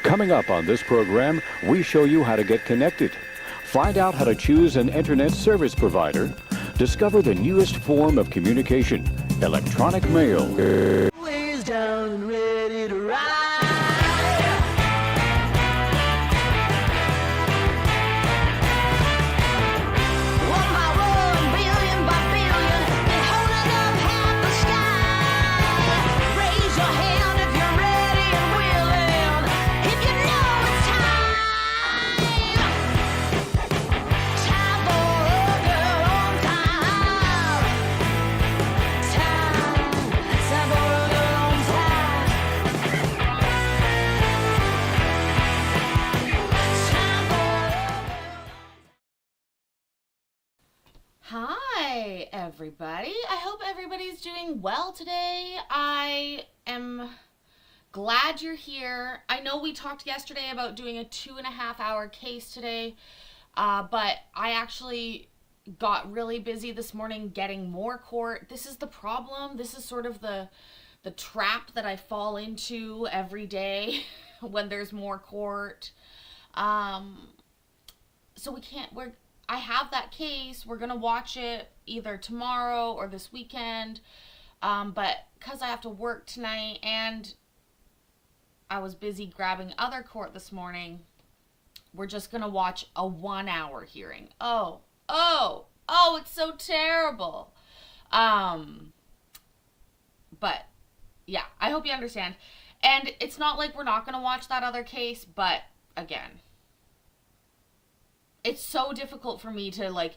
Coming up on this program, we show you how to get connected, find out how to choose an internet service provider, discover the newest form of communication, electronic mail. Ways down and ready to ride. One by one, billion by billion, been holding up half the sky. Raise your hand if you're ready and willing, if you know it's time. Time for a girl on time. Time for a girl on time. Time for a Hi, everybody. I hope everybody's doing well today. I am glad you're here. I know we talked yesterday about doing a 2.5-hour case today, but I actually got really busy this morning getting more court. This is the problem. This is sort of the trap that I fall into every day when there's more court. So I have that case. We're gonna watch it either tomorrow or this weekend. But because I have to work tonight and I was busy grabbing other court this morning, we're just gonna watch a 1-hour hearing. Oh, it's so terrible. But yeah, I hope you understand. And it's not like we're not gonna watch that other case, but again, it's so difficult for me to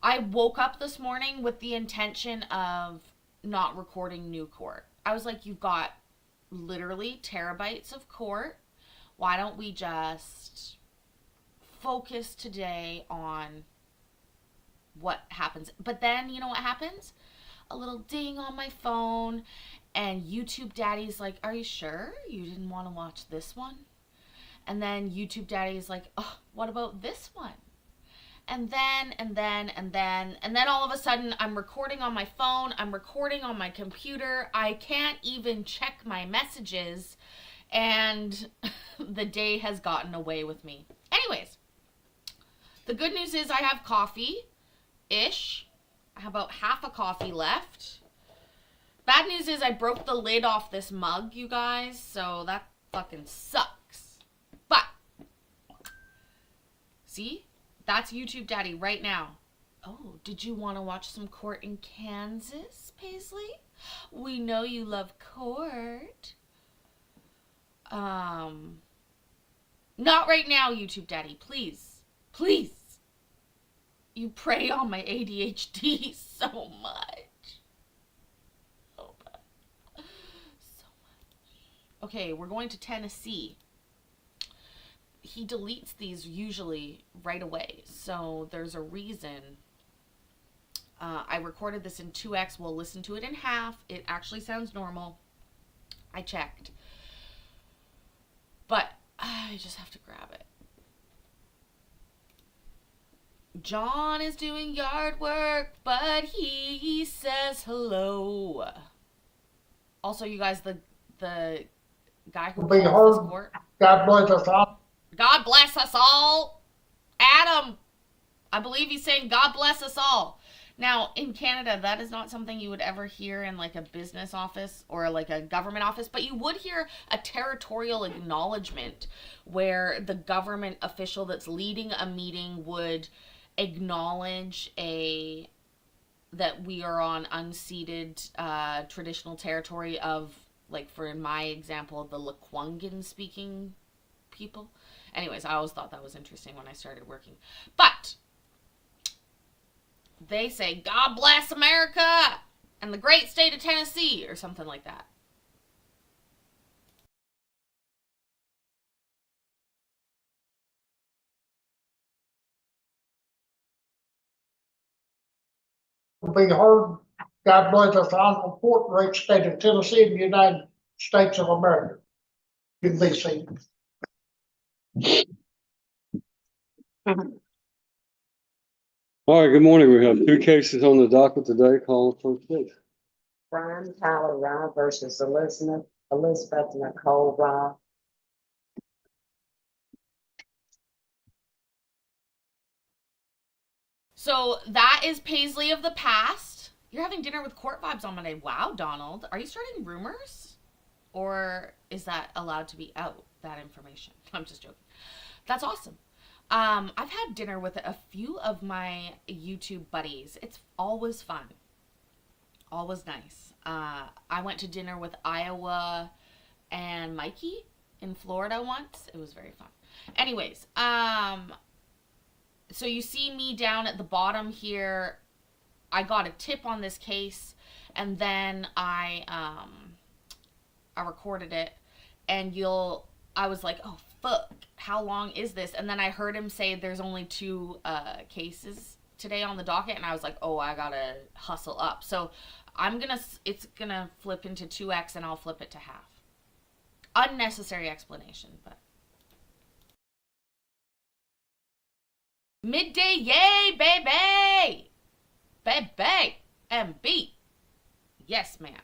I woke up this morning with the intention of not recording new court. I was like, you've got literally terabytes of court. Why don't we just focus today on what happens? But then, you know what happens? A little ding on my phone, and YouTube Daddy's like, are you sure you didn't want to watch this one? And then YouTube Daddy's like, oh, what about this one? And then all of a sudden I'm recording on my phone. I'm recording on my computer. I can't even check my messages. And the day has gotten away with me. Anyways, the good news is I have coffee-ish. I have about half a coffee left. Bad news is I broke the lid off this mug, you guys. So that fucking sucks. But, see, that's YouTube Daddy right now. Oh, did you want to watch some court in Kansas, Paisley? We know you love court. Not right now, YouTube Daddy, please. Please. You prey on my ADHD so much. So bad. So much. Okay, we're going to Tennessee. He deletes these usually right away, so there's a reason. I recorded this in 2x. We'll listen to it in half. It actually sounds normal. I checked. But I just have to grab it. John is doing yard work, but he says hello. Also, you guys, the guy who calls this court. God bless us all. God bless us all. Adam, I believe he's saying God bless us all. Now, in Canada, that is not something you would ever hear in like a business office or like a government office, but you would hear a territorial acknowledgement where the government official that's leading a meeting would acknowledge that we are on unceded traditional territory of, like, for in my example, the Lekwungen speaking people. Anyways, I always thought that was interesting when I started working. But they say, God bless America and the great state of Tennessee, or something like that. Be heard. God bless us all. The fourth great state of Tennessee in the United States of America. You can be seen. All right, good morning. We have 2 cases on the docket today. Call the first case. Brian Tyler Rye versus Elizabeth Nicole Rye. So that is Paisley of the past. You're having dinner with court vibes on Monday. Wow, Donald. Are you starting rumors? Or is that allowed to be out, that information? I'm just joking. That's awesome. I've had dinner with a few of my YouTube buddies. It's always fun. Always nice. I went to dinner with Iowa and Mikey in Florida once. It was very fun. Anyways, so you see me down at the bottom here. I got a tip on this case, and then I recorded it, and I was like, oh fuck, how long is this? And then I heard him say there's only 2 cases today on the docket, and I was like, oh, I gotta hustle up. So it's gonna flip into 2x, and I'll flip it to half. Unnecessary explanation, but midday, yay, baby, baby, MB, yes, ma'am.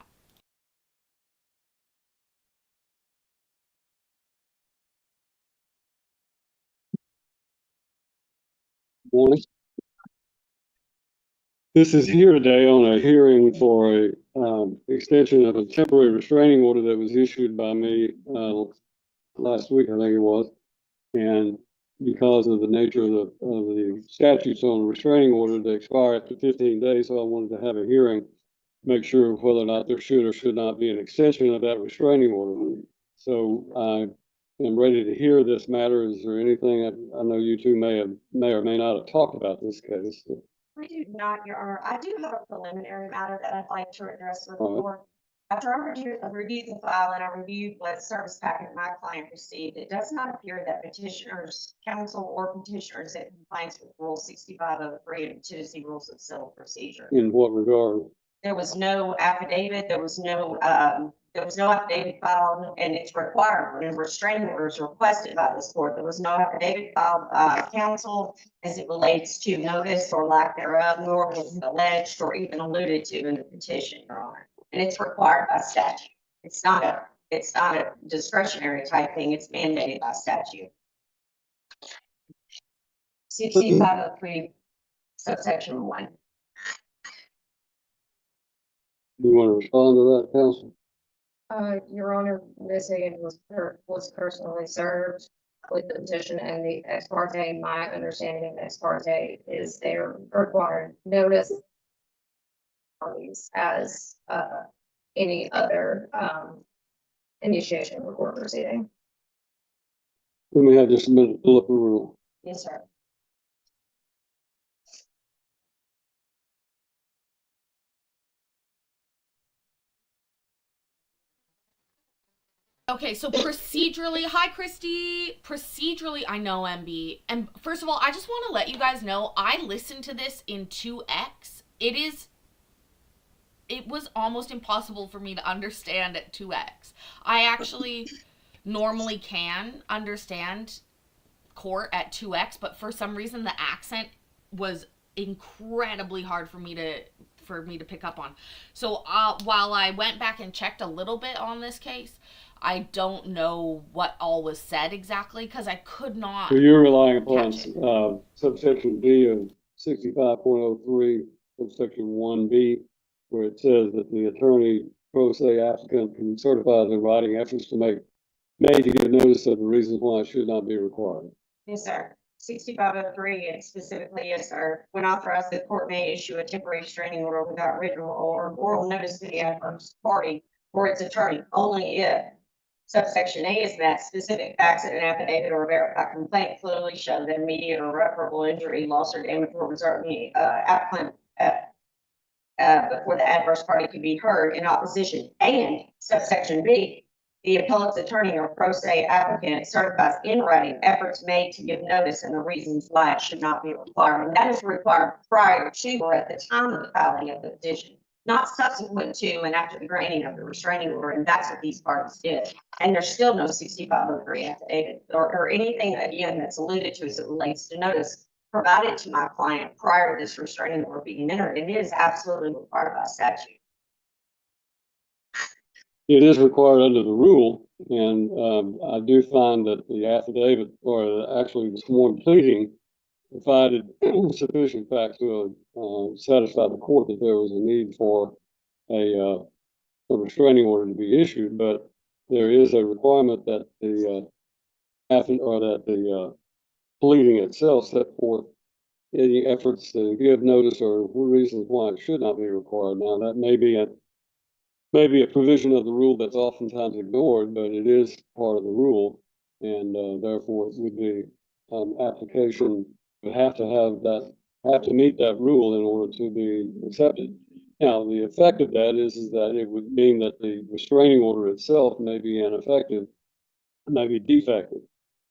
Morning. This is here today on a hearing for a extension of a temporary restraining order that was issued by me last week, I think it was. And because of the nature of the statutes on restraining order, they expire after 15 days. So I wanted to have a hearing, make sure of whether or not there should or should not be an extension of that restraining order. So I am ready to hear this matter. Is there anything I know you two may or may not have talked about this case? I do not, Your Honor. I do have a preliminary matter that I'd like to address with the All right. board. After I reviewed the file and I reviewed what service packet my client received, it does not appear that petitioner's counsel or petitioners in compliance with Rule 6503 of the Tennessee Rules of Civil Procedure. In what regard? There was no affidavit, there was no affidavit filed, and it's required when a restraining order is requested by this court. There was no affidavit filed by counsel as it relates to notice or lack thereof, nor was it alleged or even alluded to in the petition, Your Honor. And it's required by statute. It's not a discretionary type thing, it's mandated by statute. 6503 subsection 1. You want to respond to that, counsel? Your Honor, Ms. Higgins was personally served with the petition and the ex parte. My understanding of ex parte is they're required notice as any other initiation of a court proceeding. Let me have just a minute to look at the rule. Yes, sir. Okay, so procedurally, hi Christy. Procedurally, I know MB. And first of all, I just want to let you guys know I listened to this in 2x. It was almost impossible for me to understand at 2x. I actually normally can understand court at 2x, but for some reason the accent was incredibly hard for me to pick up on. So while I went back and checked a little bit on this case, I don't know what all was said exactly because I could not. So you're relying upon catch it. subsection B of 65.03, subsection 1B, where it says that the attorney pro se applicant can certify in writing efforts made to give notice of the reasons why it should not be required. Yes, sir. 6503, and specifically, yes, sir. When authorized, the court may issue a temporary restraining order without written or oral notice to the adverse party or its attorney, only if subsection A is that specific facts in an affidavit or verified complaint clearly show that immediate or irreparable injury, loss, or damage will result in the applicant before the adverse party can be heard in opposition. And subsection B, the appellate's attorney or pro se applicant certifies in writing efforts made to give notice and the reasons why it should not be required. And that is required prior to or at the time of the filing of the petition, not subsequent to and after the granting of the restraining order. And that's what these parties did. And there's still no 6503 affidavit or anything, again, that's alluded to as it relates to notice provided to my client prior to this restraining order being entered. And it is absolutely required by statute. It is required under the rule, and I do find that the affidavit, or actually the sworn pleading, provided sufficient facts to satisfy the court that there was a need for a restraining order to be issued, but there is a requirement that the pleading itself set forth any efforts to give notice or reasons why it should not be required. Now, that may be a provision of the rule that's oftentimes ignored, but it is part of the rule, and therefore it would be application would have to meet that rule in order to be accepted. Now, the effect of that is that it would mean that the restraining order itself may be ineffective, may be defective.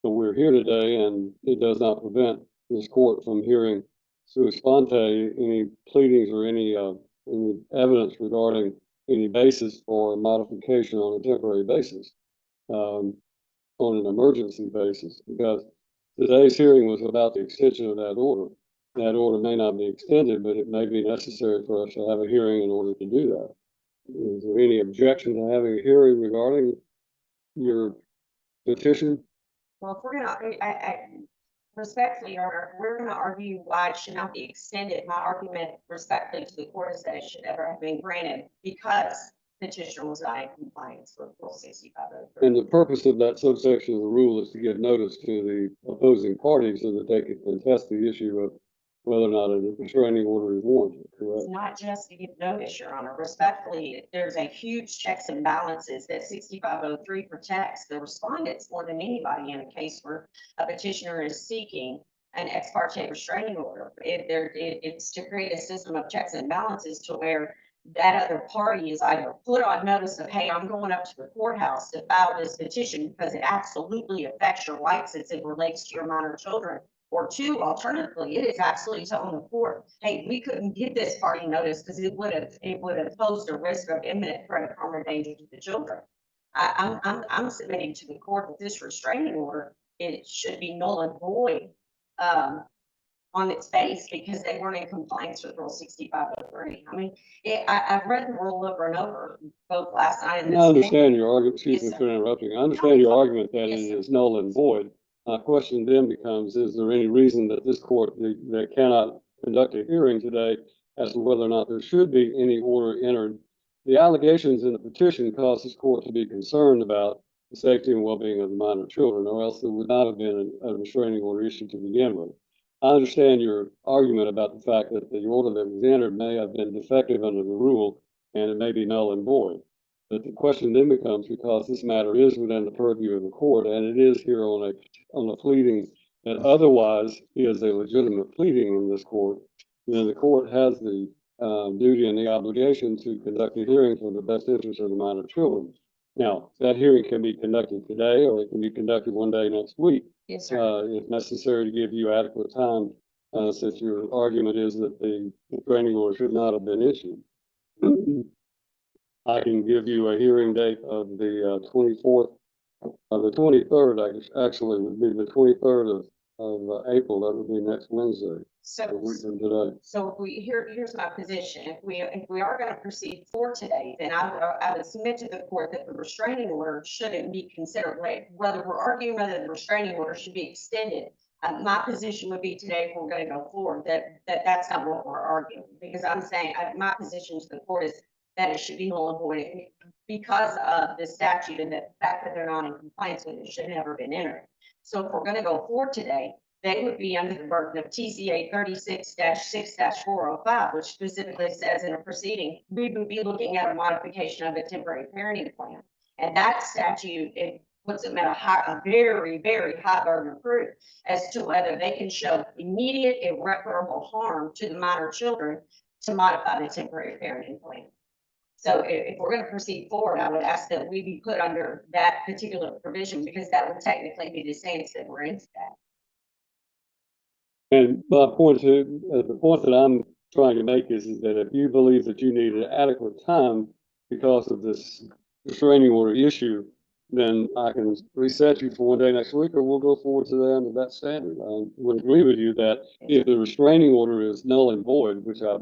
So we're here today, and it does not prevent this court from hearing sua sponte any pleadings or any evidence regarding any basis for modification on a temporary basis, on an emergency basis, because today's hearing was about the extension of that order. That order may not be extended, but it may be necessary for us to have a hearing in order to do that. Is there any objection to having a hearing regarding your petition? Well, if we're gonna, respectfully, Your Honor, if we're gonna argue why it should not be extended. My argument respectfully to the court is that it should never have been granted because petitioner was not in compliance with Rule 6503. And the purpose of that subsection of the rule is to give notice to the opposing party so that they can contest the issue of whether or not a restraining order is warranted, correct? It's not just to give notice, Your Honor. Respectfully, there's a huge checks and balances that 6503 protects the respondents more than anybody in a case where a petitioner is seeking an ex parte restraining order. It's to create a system of checks and balances to where that other party is either put on notice of, hey, I'm going up to the courthouse to file this petition because it absolutely affects your rights as it relates to your minor children. Or two, alternatively, it is absolutely telling the court, hey, we couldn't give this party notice because it would have posed a risk of imminent threat of harm or danger to the children. I'm submitting to the court that this restraining order, it should be null and void on its face because they weren't in compliance with Rule 6503. I mean, I've read the rule over and over, both last night and this I understand your argument, excuse Yes, me sir. for interrupting. I understand your argument that Yes, it sir. is null and void. My question then becomes, is there any reason that this court that cannot conduct a hearing today as to whether or not there should be any order entered? The allegations in the petition cause this court to be concerned about the safety and well-being of the minor children, or else there would not have been a restraining order issued to begin with. I understand your argument about the fact that the order that was entered may have been defective under the rule, and it may be null and void. But the question then becomes, because this matter is within the purview of the court, and it is here on a pleading that otherwise is a legitimate pleading in this court, then the court has the duty and the obligation to conduct a hearing for the best interest of the minor children. Now, that hearing can be conducted today, or it can be conducted one day next week. Yes, sir. If necessary, to give you adequate time, since your argument is that the restraining order should not have been issued. I can give you a hearing date of the 24th, the 23rd, actually would be the 23rd of April. That would be next Wednesday, a week So, from today. so here's my position. If we are going to proceed for today, then I would submit to the court that the restraining order shouldn't be considered late. Whether we're arguing whether the restraining order should be extended, my position would be today, if we're going to go forward, that's not what we're arguing. Because I'm saying, my position to the court is that it should be null and void because of the statute and the fact that they're not in compliance with it should have never been entered. So if we're going to go forward today, they would be under the burden of TCA 36-6-405, which specifically says in a proceeding, we would be looking at a modification of a temporary parenting plan. And that statute, it puts them at a very, very high burden of proof as to whether they can show immediate irreparable harm to the minor children to modify the temporary parenting plan. So if we're going to proceed forward, I would ask that we be put under that particular provision because that would technically be the same as that we're into that. And my point the point that I'm trying to make is that if you believe that you need an adequate time because of this restraining order issue, then I can reset you for one day next week, or we'll go forward to the end of that standard. I would agree with you that if the restraining order is null and void, which I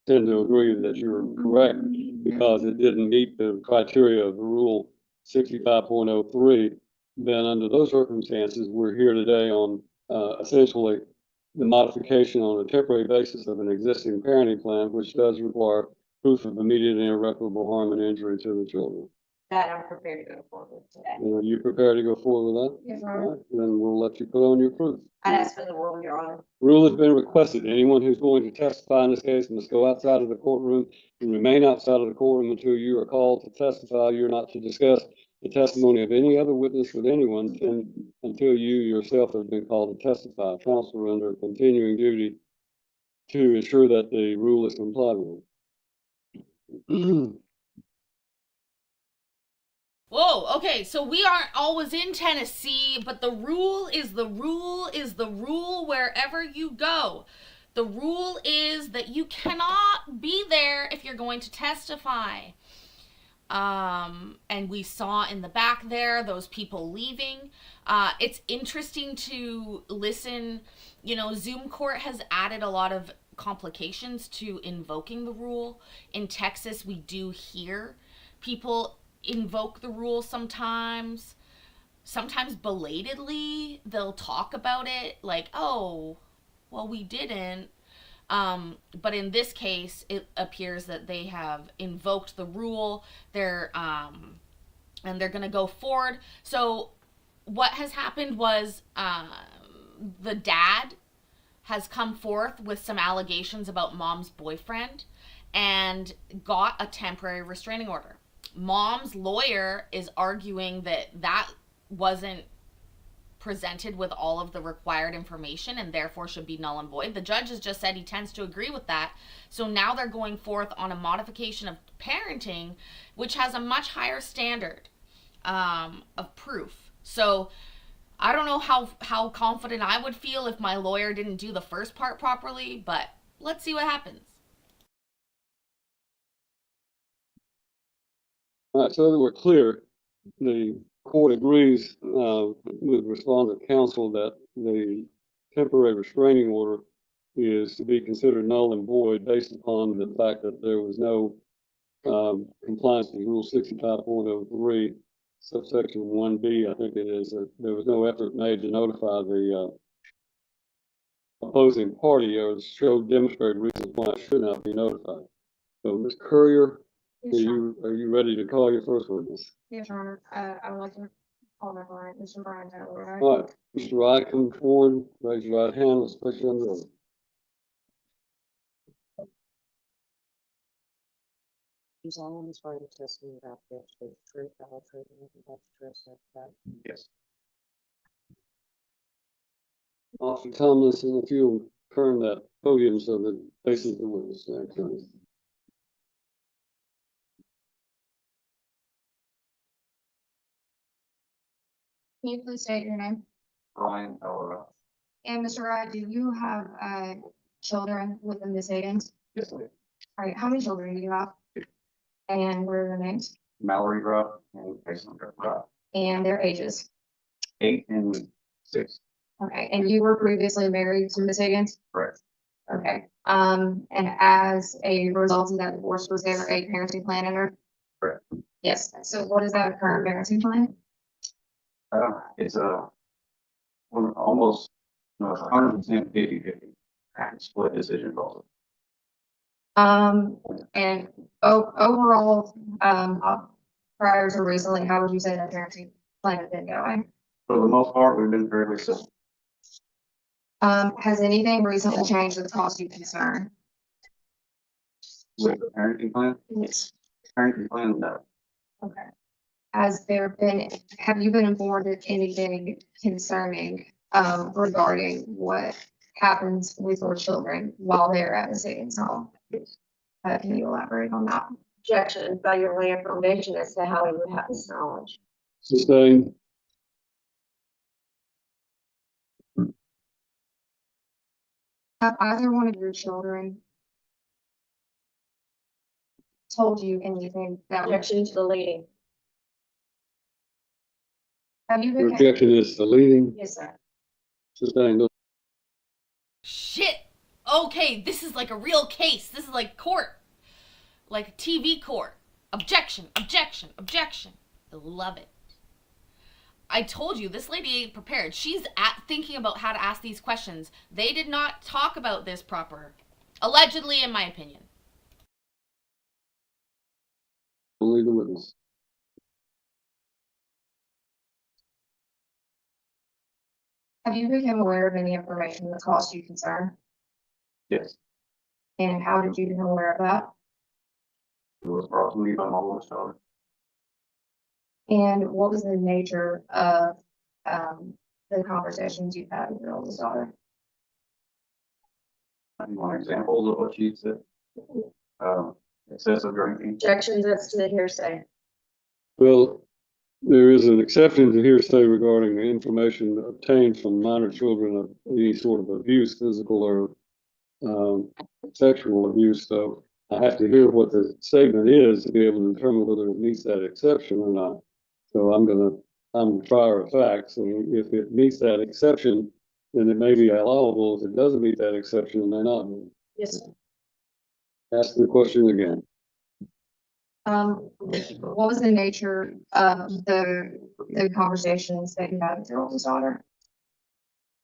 tend to agree that you're correct, because it didn't meet the criteria of Rule 65.03, then under those circumstances, we're here today on essentially the modification on a temporary basis of an existing parenting plan, which does require proof of immediate and irreparable harm and injury to the children. That I'm prepared to go forward with today. Are you prepared to go forward with that? Yes, Your All Honor. right, then we'll let you put on your proof. I'd ask for the rule, Your Honor. Rule has been requested. Anyone who's going to testify in this case must go outside of the courtroom and remain outside of the courtroom until you are called to testify. You're not to discuss the testimony of any other witness with anyone until you yourself have been called to testify. Counsel are under continuing duty to ensure that the rule is complied with. Whoa, okay, so we aren't always in Tennessee, but the rule is the rule is the rule wherever you go. The rule is that you cannot be there if you're going to testify. And we saw in the back there those people leaving. It's interesting to listen. You know, Zoom court has added a lot of complications to invoking the rule. In Texas, we do hear people invoke the rule sometimes belatedly. They'll talk about it like, oh, well, we didn't. But in this case, it appears that they have invoked the rule. And they're going to go forward. So what has happened was the dad has come forth with some allegations about mom's boyfriend and got a temporary restraining order. Mom's lawyer is arguing that wasn't presented with all of the required information and therefore should be null and void. The judge has just said he tends to agree with that. So now they're going forth on a modification of parenting, which has a much higher standard of proof. So I don't know how confident I would feel if my lawyer didn't do the first part properly, but let's see what happens. All right, so that we're clear, the court agrees with respondent counsel that the temporary restraining order is to be considered null and void based upon the fact that there was no compliance with Rule 65.03, subsection 1B, I think it is, that there was no effort made to notify the opposing party or show demonstrated reasons why it should not be notified. So, Ms. Courier, are you ready to call your first witness? Yes, Your Honor. I would like to call my client, Mr. Brian Taylor. All right, Mr. Wright, come forward, raise your right hand, let's put you under oath. You solemnly swear to testimony about the truth, the whole truth, and nothing but the truth, so help you God. Yes. Officer Tomlinson, if you'll turn that podium so that faces the witness. Can you please state your name? Brian Taylor. And Mr. Wright, do you have children within this Higgins? Yes, ma'am. All right, how many children do you have? And what are their names? Mallory Ruff and Jason Ruff, And their ages? 8 and 6. Okay, and you were previously married to Ms. Higgins? Correct. Okay, and as a result of that divorce, was there a parenting plan in her? Correct. Yes, so what is that current parenting plan? It's almost 100% 50-50 split decision also. And overall, prior to recently, how would you say that parenting plan has been going? For the most part, we've been fairly simple. Has anything recently changed that caused you concern? With the parenting plan, Yes. parenting plan, no. Okay. Have you been informed of anything concerning, regarding what happens with your children while they're at the Higgins home? Can you elaborate on that? Objection by your lay information as to how he would have this knowledge. Sustained. Have either one of your children told you anything that would, Objection to the leading. have you Your been? objection is the leading. Yes, sir. Sustained. Shit. Okay, this is like a real case. This is like court. Like a TV court. Objection, objection, objection. I love it. I told you, this lady ain't prepared. She's thinking about how to ask these questions. They did not talk about this proper. Allegedly, in my opinion. Only the witness. Have you become aware of any information that caused you concern? Yes, And how did you become aware of that? it was brought to me by my oldest daughter. And what was the nature of the conversations you had with your oldest daughter? One example of what she said, excessive drinking. Objections as to the hearsay. Well, there is an exception to hearsay regarding the information obtained from minor children of any sort of abuse, physical or sexual abuse. So I have to hear what the statement is to be able to determine whether it meets that exception or not. So I'm a trier of fact. So if it meets that exception, then it may be allowable. If it doesn't meet that exception, it may not be. Yes, sir. Ask the question again. What was the nature of the conversations that you had with your oldest daughter?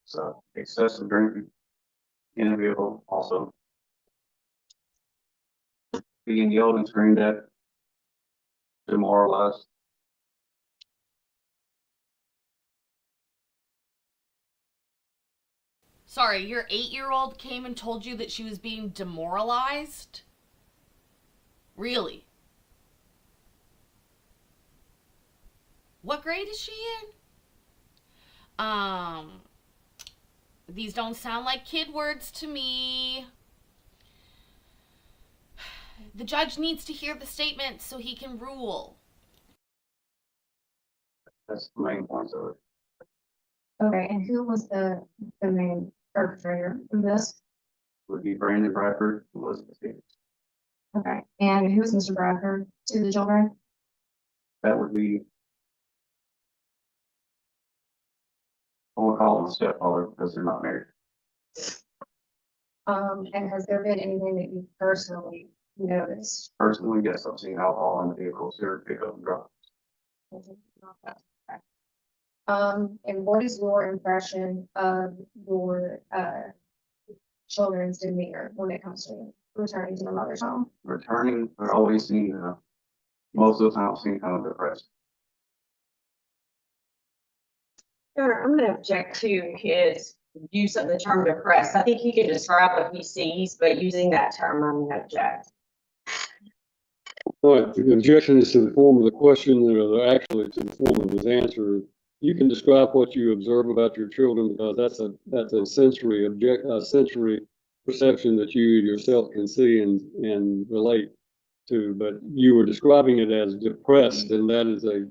So excessive drinking in a vehicle, also being yelled and screamed at, demoralized. Sorry, your 8-year-old came and told you that she was being demoralized? Really? What grade is she in? These don't sound like kid words to me. The judge needs to hear the statement so he can rule. That's the main points of it. Okay, and who was the main perpetrator of this? Would be Brandon Bradford, who was the case. Okay, and who was Mr. Bradford to the children? That would be, I would call him a stepfather because they're not married. And has there been anything that you personally noticed? Personally, yes, I've seen alcohol in the vehicles here, pick up and drop. And what is your impression of your children's demeanor when it comes to returning to the mother's home? Returning, I always seem, most of the time, seem kind of depressed. I'm gonna object to his use of the term depressed. I think he can describe what he sees, but using that term, I'm gonna object. All right, the objection is to the form of the question or actually to the form of his answer. You can describe what you observe about your children because that's a sensory sensory perception that you yourself can see and relate to. But you were describing it as depressed, and that is a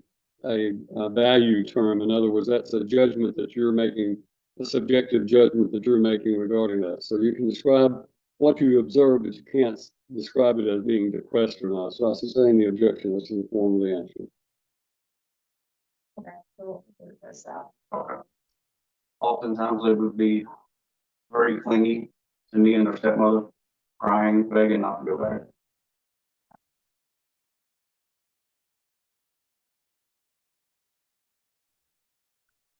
value term. In other words, that's a judgment that you're making, a subjective judgment that you're making regarding that. So you can describe what you observe, but you can't describe it as being depressed or not. So I sustain the objection as to the form of the answer. Okay, so we'll address that. Okay. Oftentimes they would be very clingy to me and their stepmother, crying, begging not to go back.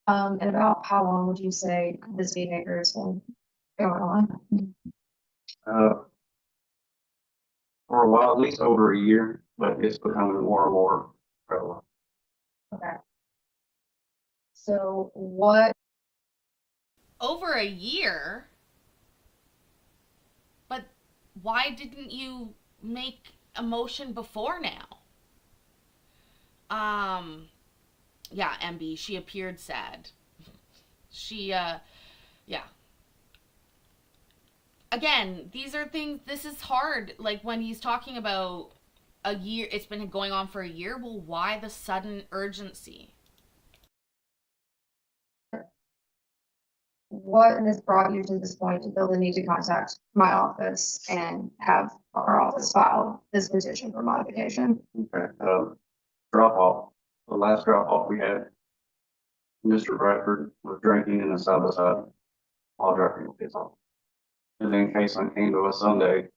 And about how long would you say this behavior has been going on? For a while, at least over a year, but it's becoming more and more prevalent. Okay. So what, Over a year? But why didn't you make a motion before now? Yeah, MB, she appeared sad. Yeah. Again, these are things, this is hard. Like when he's talking about a year, it's been going on for a year. Well, why the sudden urgency? what has brought you to this point to feel the need to contact my office and have our office file this petition for modification? Okay, drop off, the last drop off we had, Mr. Bradford was drinking in a side by side while dropping the kids off. And then Caitlin came to us Sunday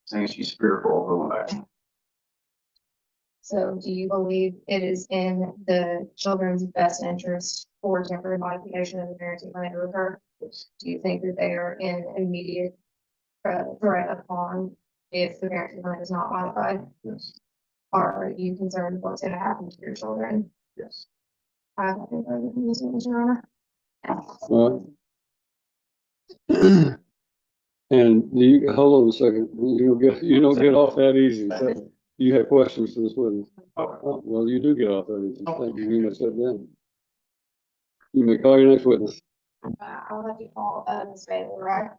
saying she's fearful of going back. So do you believe it is in the children's best interest for temporary modification of the parenting plan to occur? Do you think that they are in immediate threat upon if the parenting plan is not modified? Yes. Are you concerned what's gonna happen to your children? Yes. I have nothing further from Mr. Honor. All right. And hold on a second, you don't get off that easy. So you have questions for this witness? Oh, well, you do get off that easy. Thank you. You may sit down. You may call your next witness. I'll let you call, Ms. Bailey, right?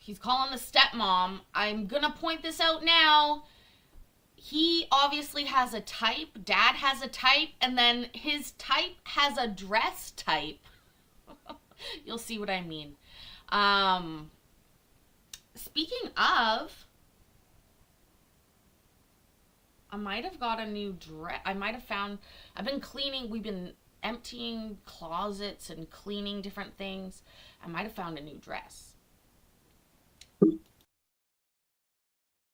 He's calling the stepmom. I'm gonna point this out now. He obviously has a type. Dad has a type, and then his type has a dress type. You'll see what I mean. Speaking of, I might have got a new dress. I've been cleaning. We've been emptying closets and cleaning different things. I might have found a new dress.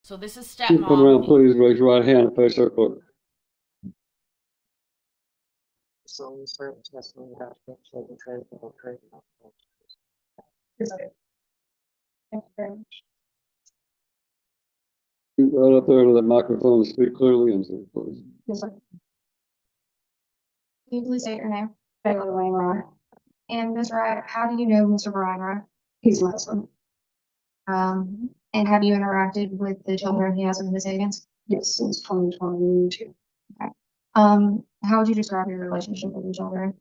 So this is Come around, stepmom. please raise your right hand and face our clerk. solemnly swear the testimony about to give shall be true, the whole truth, and nothing but the truth. Thank you very much. Right up there to that microphone and speak clearly into it, please. Yes, sir. Can you please state your name? Bailey Wainwright. And Ms. Wright, how do you know Mr. Brian Wright? He's my husband. And have you interacted with the children he has with Ms. Higgins? Yes, since 2022. How would you describe your relationship with the children?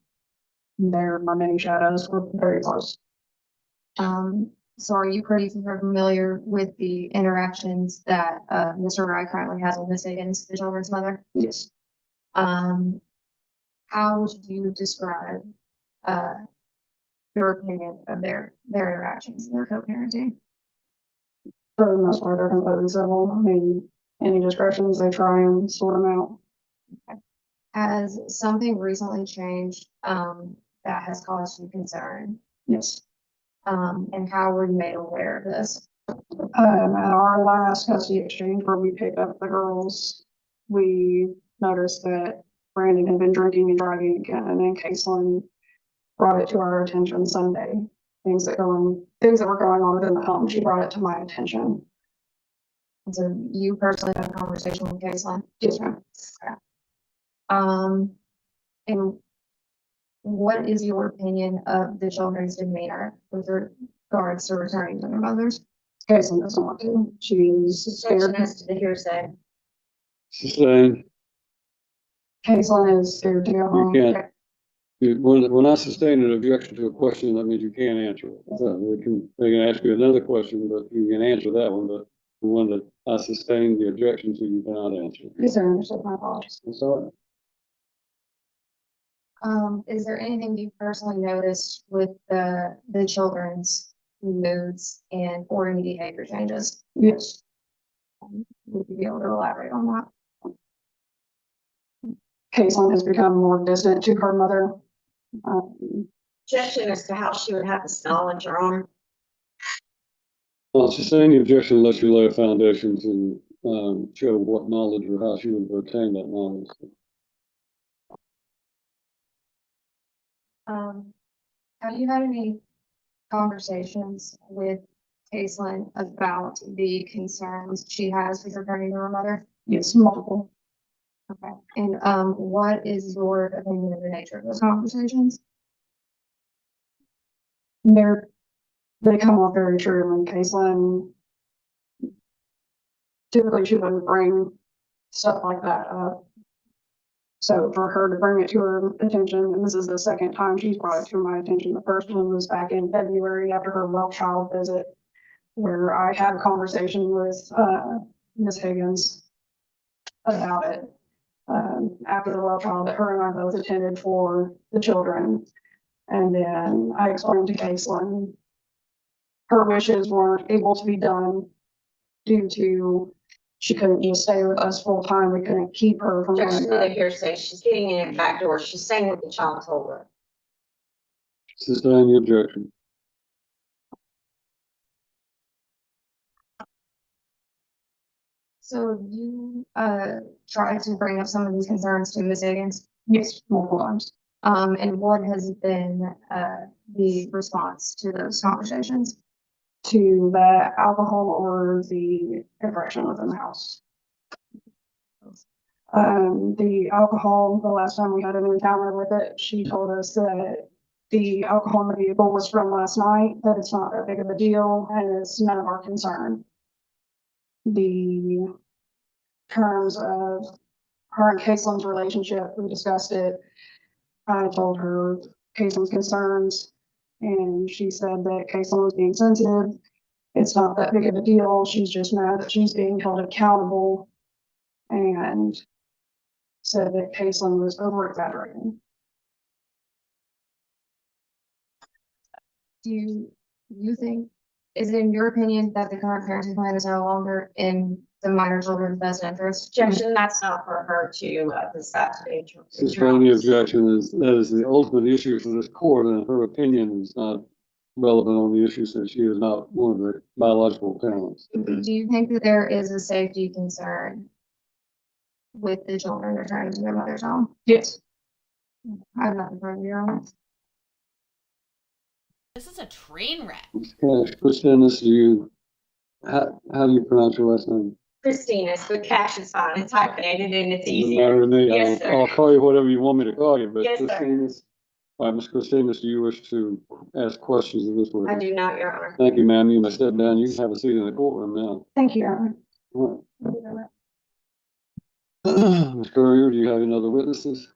They're my many shadows. We're very close. So are you pretty familiar with the interactions that, Mr. Wright currently has with Ms. Higgins, the children's mother? Yes. How would you describe, your opinion of their interactions, their co-parenting? For the most part, they're completely civil. I mean, any discretions, they try and sort them out. Has something recently changed, that has caused you concern? Yes. And how were you made aware of this? At our last custody exchange where we picked up the girls, we noticed that Brandon had been drinking and driving again, and then Caitlin brought it to our attention Sunday. Things that were going on within the home, she brought it to my attention. And so you personally had a conversation with Caitlin? Yes, ma'am. And what is your opinion of the children's demeanor with regards to returning to their mothers? Caitlin doesn't want to. She's scared. As to the hearsay. Sustained. Caitlin is scared to go home. can't. When I sustain an objection to a question, that means you can't answer it. They can ask you another question, but you can answer that one, but the one that I sustain the objection to, you cannot answer. Yes, sir. Understood. My apologies. That's all right. Is there anything you personally noticed with the children's moods and or any behavior changes? Yes. Would you be able to elaborate on that? Caitlin has become more distant to her mother. Objection as to how she would have this knowledge, Your Honor. I'll sustain the objection unless you lay a foundation to show what knowledge or how she would have obtained that knowledge. Have you had any conversations with Caitlin about the concerns she has with returning to her mother? Yes, multiple. Okay, and what is your opinion of the nature of those conversations? They come off very true, and Caitlin, typically she wouldn't bring stuff like that up. So for her to bring it to her attention, and this is the second time she's brought it to my attention. The first one was back in February after her well child visit, where I had a conversation with Ms. Higgins about it. After the well child that her and I both attended for the children. And then I explained to Caitlin her wishes weren't able to be done due to she couldn't just stay with us full time. We couldn't keep her from Objection doing to the that. hearsay. She's getting in at back door. She's saying what the child told her. Sustain the objection. So you, tried to bring up some of these concerns to Ms. Higgins? Yes, multiple times. And what has been, the response to those conversations? To the alcohol or the infraction within the house. The alcohol, the last time we had an encounter with it, she told us that the alcohol in the vehicle was from last night, that it's not that big of a deal, and it's none of our concern. The terms of her and Caitlin's relationship, we discussed it. I told her Caitlin's concerns, and she said that Caitlin was being sensitive. It's not that big of a deal. She's just mad that she's being held accountable, and said that Caitlin was over exaggerating. Do you think, is it in your opinion that the current parenting plan is no longer in the minor children's best interest? Objection, that's not for her to decide today. Sustain the objection is, that is the ultimate issue for this court, and her opinion is not relevant on the issue since she is not one of the biological parents. Do you think that there is a safety concern with the children returning to their mother's home? Yes. I have nothing further, Your Honor. This is a train wreck. Christina, how do you pronounce your last name? Christina's, but Cash is fine. It's hyphenated and it's Doesn't easy. matter to me. Yes, sir. I'll call you whatever you want me to call you, but Yes, sir. Christina's. All right, Ms. Christina's, do you wish to ask questions of this I witness? do not, Your Honor. Thank you, ma'am. You may step down. You can have a seat in the courtroom now. Thank you, Your Honor. All right. Ms. Courier, do you have any other witnesses?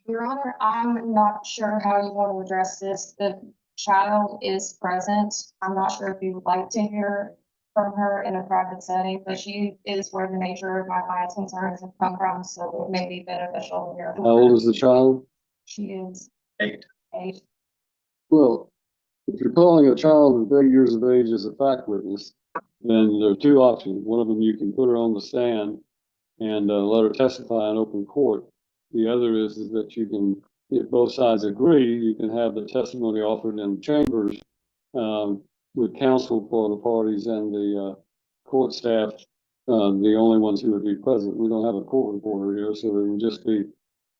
Your Honor, I'm not sure how you want to address this. The child is present. I'm not sure if you would like to hear from her in a private setting, but she is where the nature of my client's concerns have come from, so it may be beneficial here. How old is the child? She is 8. 8. Well, if you're calling a child of 8 years of age as a fact witness, then there are two options. One of them, you can put her on the stand and let her testify in open court. The other is that you can, if both sides agree, you can have the testimony offered in chambers with counsel for the parties and the court staff, the only ones who would be present. We don't have a court reporter here, so it would just be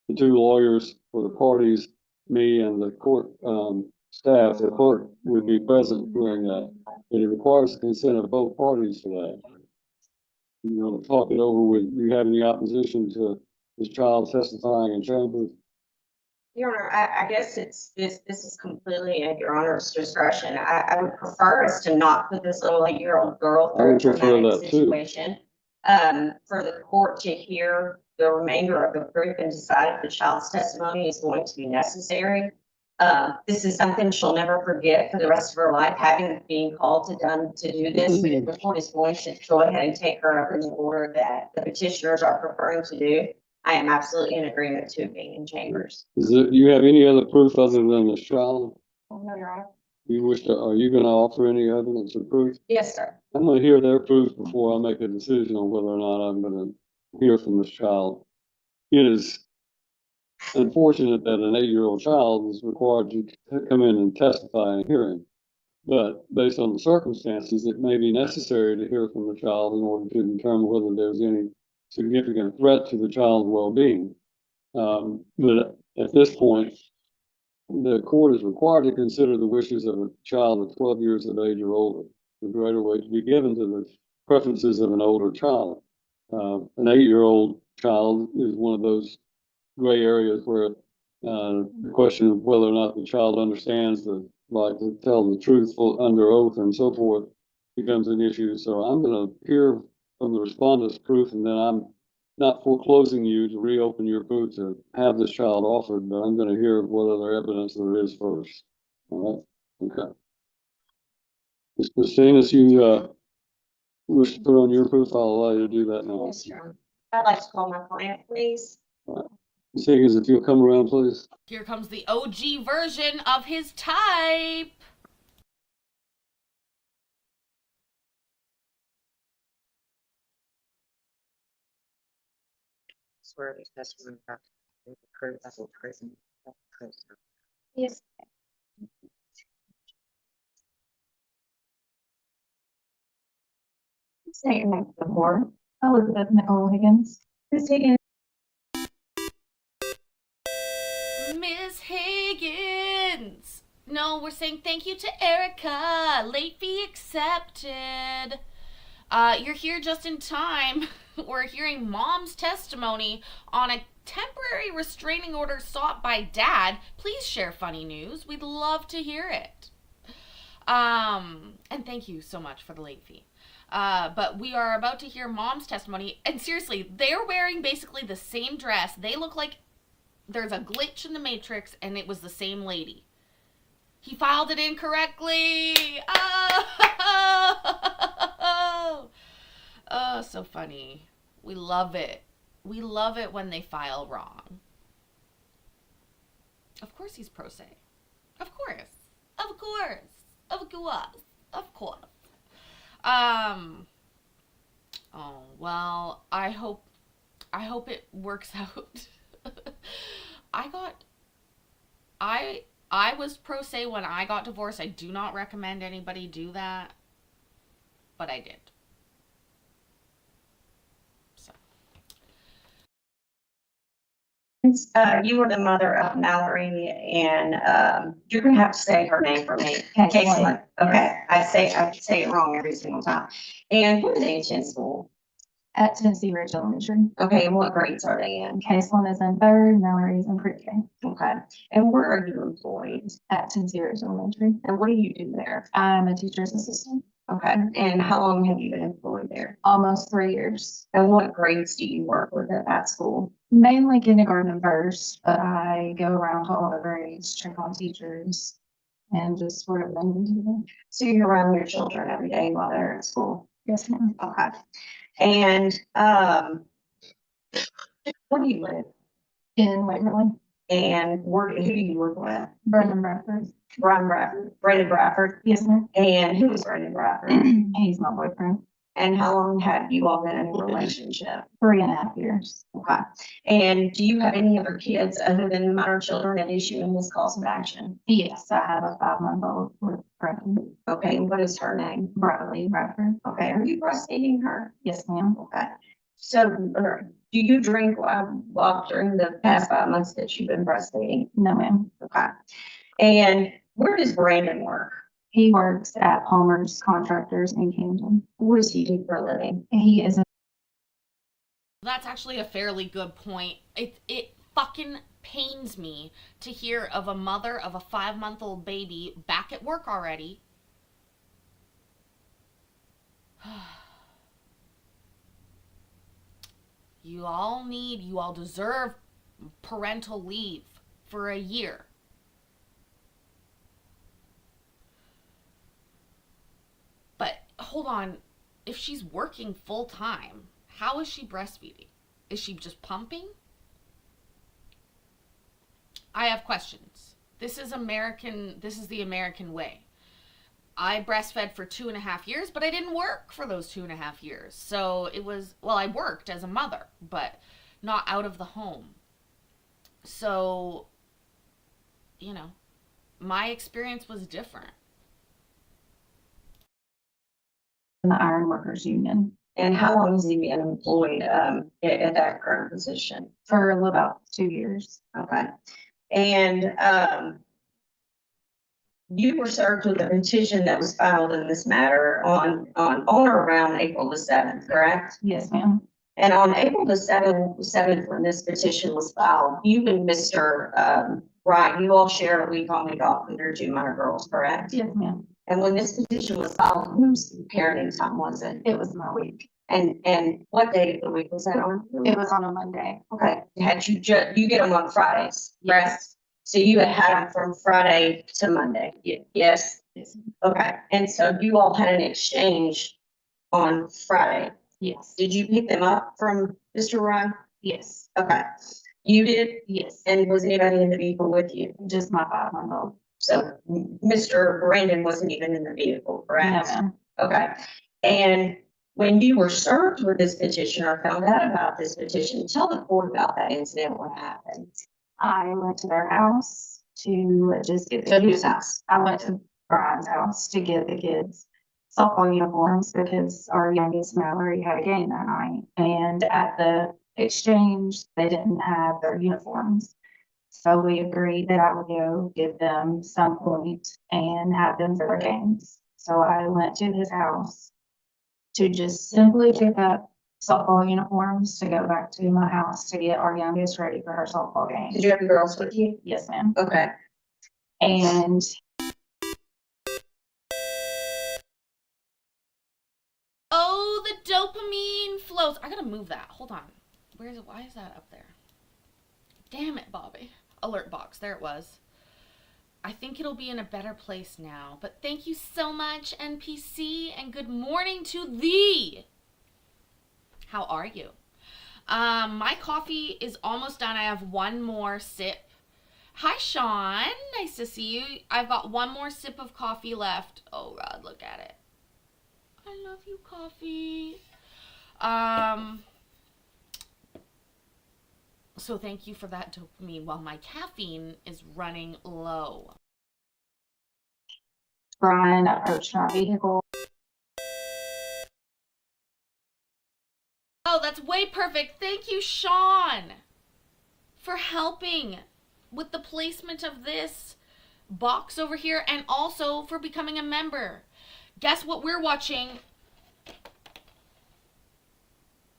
the two lawyers for the parties, me and the court staff. The court would be present during that. But it requires the consent of both parties for that. You know, talk it over with, you have any opposition to this child testifying in chambers? Your Honor, I guess this is completely at Your Honor's discretion. I would prefer us to not put this little 8-year-old girl I would through a prefer traumatic that too. situation. For the court to hear the remainder of the proof and decide if the child's testimony is going to be necessary. This is something she'll never forget for the rest of her life, having being called to do this. But if the court is going to go ahead and take her up in the order that the petitioners are preferring to do, I am absolutely in agreement to being in chambers. Do you have any other proof other than this child? No, Your Honor. Are you gonna offer any evidence of proof? Yes, sir. I'm gonna hear their proof before I make a decision on whether or not I'm gonna hear from this child. It is unfortunate that an 8-year-old child is required to come in and testify in a hearing. But based on the circumstances, it may be necessary to hear from the child in order to determine whether there's any significant threat to the child's well-being. But at this point, the court is required to consider the wishes of a child of 12 years of age or older. The greater weight to be given to the preferences of an older child. An 8-year-old child is one of those gray areas where the question of whether or not the child understands the right to tell the truth under oath and so forth becomes an issue. So I'm going to hear from the respondent's proof, and then I'm not foreclosing you to reopen your proof to have this child offered, but I'm going to hear what other evidence there is first. All right? Okay. Ms. Christina, as you wish to put on your proof, I'll allow you to do that now. Yes, Your Honor. I'd like to call my client, please. Ms. Higgins, if you'll come around, please. Here comes the OG version of his type. where the customer got the cruise, that's what prison. Yes. Say your name before. Elizabeth Nicole Higgins. Miss Higgins. Miss Higgins. No, we're saying thank you to Erica. Late fee accepted. You're here just in time. We're hearing mom's testimony on a temporary restraining order sought by dad. Please share funny news. We'd love to hear it. And thank you so much for the late fee. But we are about to hear mom's testimony. And seriously, they're wearing basically the same dress. They look like there's a glitch in the matrix and it was the same lady. He filed it incorrectly. Oh, so funny. We love it. We love it when they file wrong. Of course he's pro se. Of course. Of course. Of course. Of course. Oh, well, I hope it works out. I was pro se when I got divorced. I do not recommend anybody do that, but I did. So. You were the mother of Mallory, and you're gonna have to say her name for me. Caitlin. Okay, I say it wrong every single time. And who are they in school? At Tennessee Ridge Elementary. Okay, and what grades are they in? Caitlin is in third, Mallory's in pre-K. Okay, and where are you employed? At Tennessee Ridge Elementary. And what do you do there? I'm a teacher's assistant. Okay, and how long have you been employed there? Almost 3 years. And what grades do you work with at that school? Mainly kindergarten and first, but I go around to all the grades, check on teachers, and just sort of them. So you're around your children every day while they're at school? Yes, ma'am. Okay. And where do you live? In Waverly. And who do you live with? Brendan Bradford. Brandon Bradford. Yes, ma'am. And who is Brandon Bradford? He's my boyfriend. And how long have you all been in a relationship? 3.5 years. Okay. And do you have any other kids other than minor children that issue in this cause of action? Yes, I have a 5-month-old with Brendan. Okay, and what is her name? Bradley Bradford. Okay, are you breastfeeding her? Yes, ma'am. Okay. So, do you drink while during the past 5 months that you've been breastfeeding? No, ma'am. Okay. And where does Brandon work? He works at Palmer's Contractors in Camden. What does he do for a living? He is a That's actually a fairly good point. It fucking pains me to hear of a mother of a 5-month-old baby back at work already. You all deserve parental leave for a year. But hold on, if she's working full time, how is she breastfeeding? Is she just pumping? I have questions. This is the American way. I breastfed for 2.5 years, but I didn't work for those 2.5 years. So I worked as a mother, but not out of the home. So, my experience was different. in the Iron Workers Union And how long has he been employed at that current position? for about 2 years. Okay. And you were served with a petition that was filed in this matter on or around April the 7th, correct? Yes, ma'am. And on April the 7th, when this petition was filed, you and Mr. Wright, you all share a week on week off with your 2 minor girls, correct? Yes, ma'am. And when this petition was filed, whose parenting time was it? It was my week. And what day of the week was that on? It was on a Monday. Okay, had you you get them on Fridays, correct? Yes. So you had them from Friday to Monday? Yes? Yes. Okay, and so you all had an exchange on Friday. Yes. Did you pick them up from Mr. Ryan? Yes. Okay, you did? Yes. And was anybody in the vehicle with you? Just my 5-month-old. So Mr. Brandon wasn't even in the vehicle, No, correct? ma'am. Okay, and when you were served with this petition or found out about this petition, tell the court about that incident, what happened. I went to their house to just get to whose house? I went to Brian's house to get the kids softball uniforms because our youngest Mallory had a game that night. And at the exchange, they didn't have their uniforms. So we agreed that I would go give them some point and have them for their games. So I went to his house to just simply pick up softball uniforms to go back to my house to get our youngest ready for her softball game. Did you have the girls with you? Yes, ma'am. Okay. And Oh, the dopamine flows. I gotta move that. Hold on. Where is it? Why is that up there? Damn it, Bobby. Alert box. There it was. I think it'll be in a better place now. But thank you so much, NPC, and good morning to thee. How are you? My coffee is almost done. I have one more sip. Hi, Sean. Nice to see you. I've got one more sip of coffee left. Oh, God, look at it. I love you, coffee. So thank you for that dopamine while my caffeine is running low. Brian approached my vehicle. Oh, that's way perfect. Thank you, Sean, for helping with the placement of this box over here and also for becoming a member. Guess what we're watching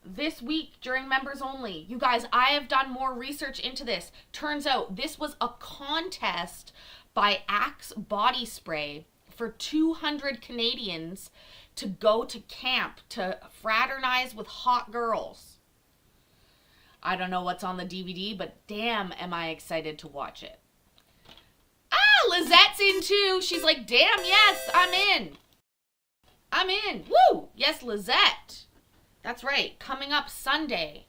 this week during members only? You guys, I have done more research into this. Turns out this was a contest by Axe Body Spray for 200 Canadians to go to camp to fraternize with hot girls. I don't know what's on the DVD, but damn am I excited to watch it. Ah, Lizette's in too. She's like, damn, yes, I'm in. I'm in. Woo! Yes, Lizette. That's right. Coming up Sunday,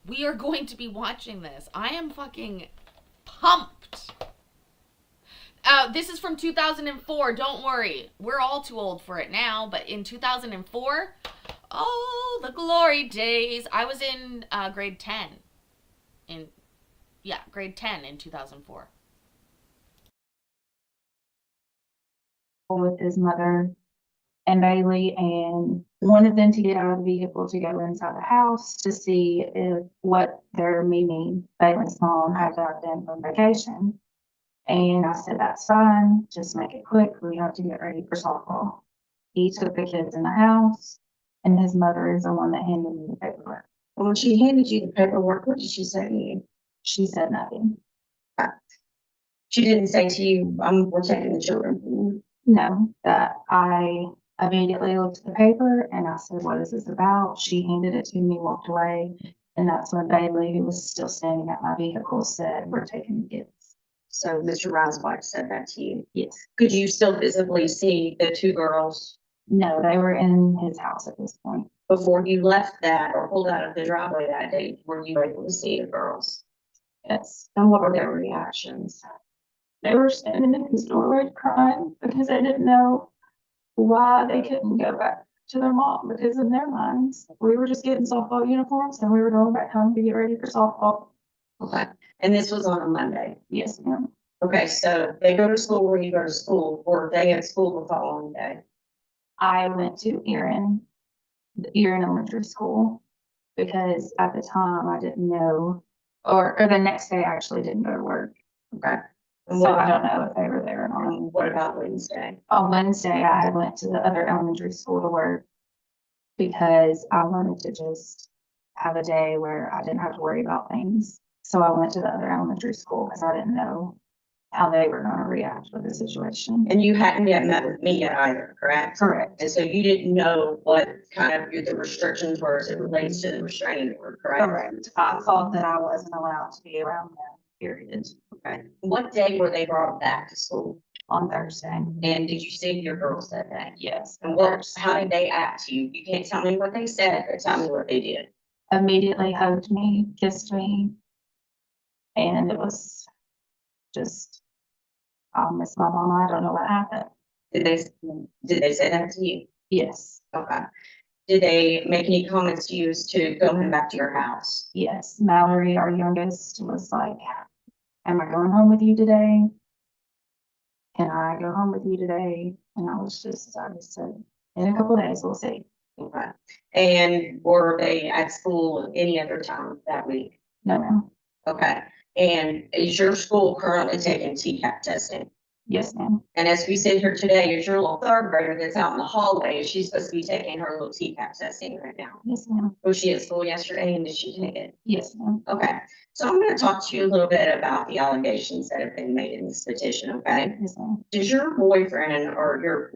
we are going to be watching this. I am fucking pumped. This is from 2004. Don't worry. We're all too old for it now, but in 2004, oh, the glory days. I was in grade 10. Grade 10 in 2004. With his mother and Bailey, and wanted them to get out of the vehicle to go inside the house to see what their meeting, Bailey's mom, had got in from vacation. And I said, that's fine, just make it quick, we have to get ready for softball. He took the kids in the house, and his mother is the one that handed me the paperwork. When she handed you the paperwork, what did she say to you? She said nothing. She didn't say to you, we're taking the children from you. No, that I immediately looked at the paper and I said, what is this about? She handed it to me, walked away. And that's when Bailey, who was still standing at my vehicle, said, we're taking the kids. So Mr. Ryan's wife said that to you. Yes. Could you still visibly see the two girls No, they were in his house at this point. before you left that or pulled out of the driveway that day? Were you able to see the girls? Yes. And what were their reactions? They were standing in his doorway crying because they didn't know why they couldn't go back to their mom, because in their minds, we were just getting softball uniforms and we were going back home to get ready for softball. Okay. And this was on a Monday. Yes, ma'am. Okay, so they go to school where you go to school, or they at school the following day. I went to Erin Elementary School, because at the time I didn't know, or the next day I actually didn't go to work. Okay. And So what I don't about, know if they were there or not. what about Wednesday? On Wednesday, I went to the other elementary school to work because I wanted to just have a day where I didn't have to worry about things. So I went to the other elementary school because I didn't know how they were going to react with the situation. And you hadn't yet met with me yet either, correct? Correct. And so you didn't know what kind of the restrictions were as it relates to the restraining order, correct? Correct. I thought that I wasn't allowed to be around them, period, Okay. What day were they brought back to school? on Thursday. And did you see your girls that day? Yes. And how did they act to you? You can't tell me what they said, but tell me what they did. Immediately hugged me, kissed me, and it was just, I miss my mama. I don't know what happened. Did they say that to you? Yes. Okay. Did they make any comments to you as to going back to your house? Yes, Mallory, our youngest, was like, am I going home with you today? Can I go home with you today? And I just said, in a couple days, we'll see. Okay. And were they at school any other time that week? No, ma'am. Okay. And is your school currently taking TCAP testing? Yes, ma'am. And as we sit here today, is your little third grader that's out in the hallway, is she supposed to be taking her little TCAP testing right now? Yes, ma'am. Was she at school yesterday and did she take it? Yes, ma'am. Okay, so I'm gonna talk to you a little bit about the allegations that have been made in this petition, okay? Yes, ma'am. Does your boyfriend or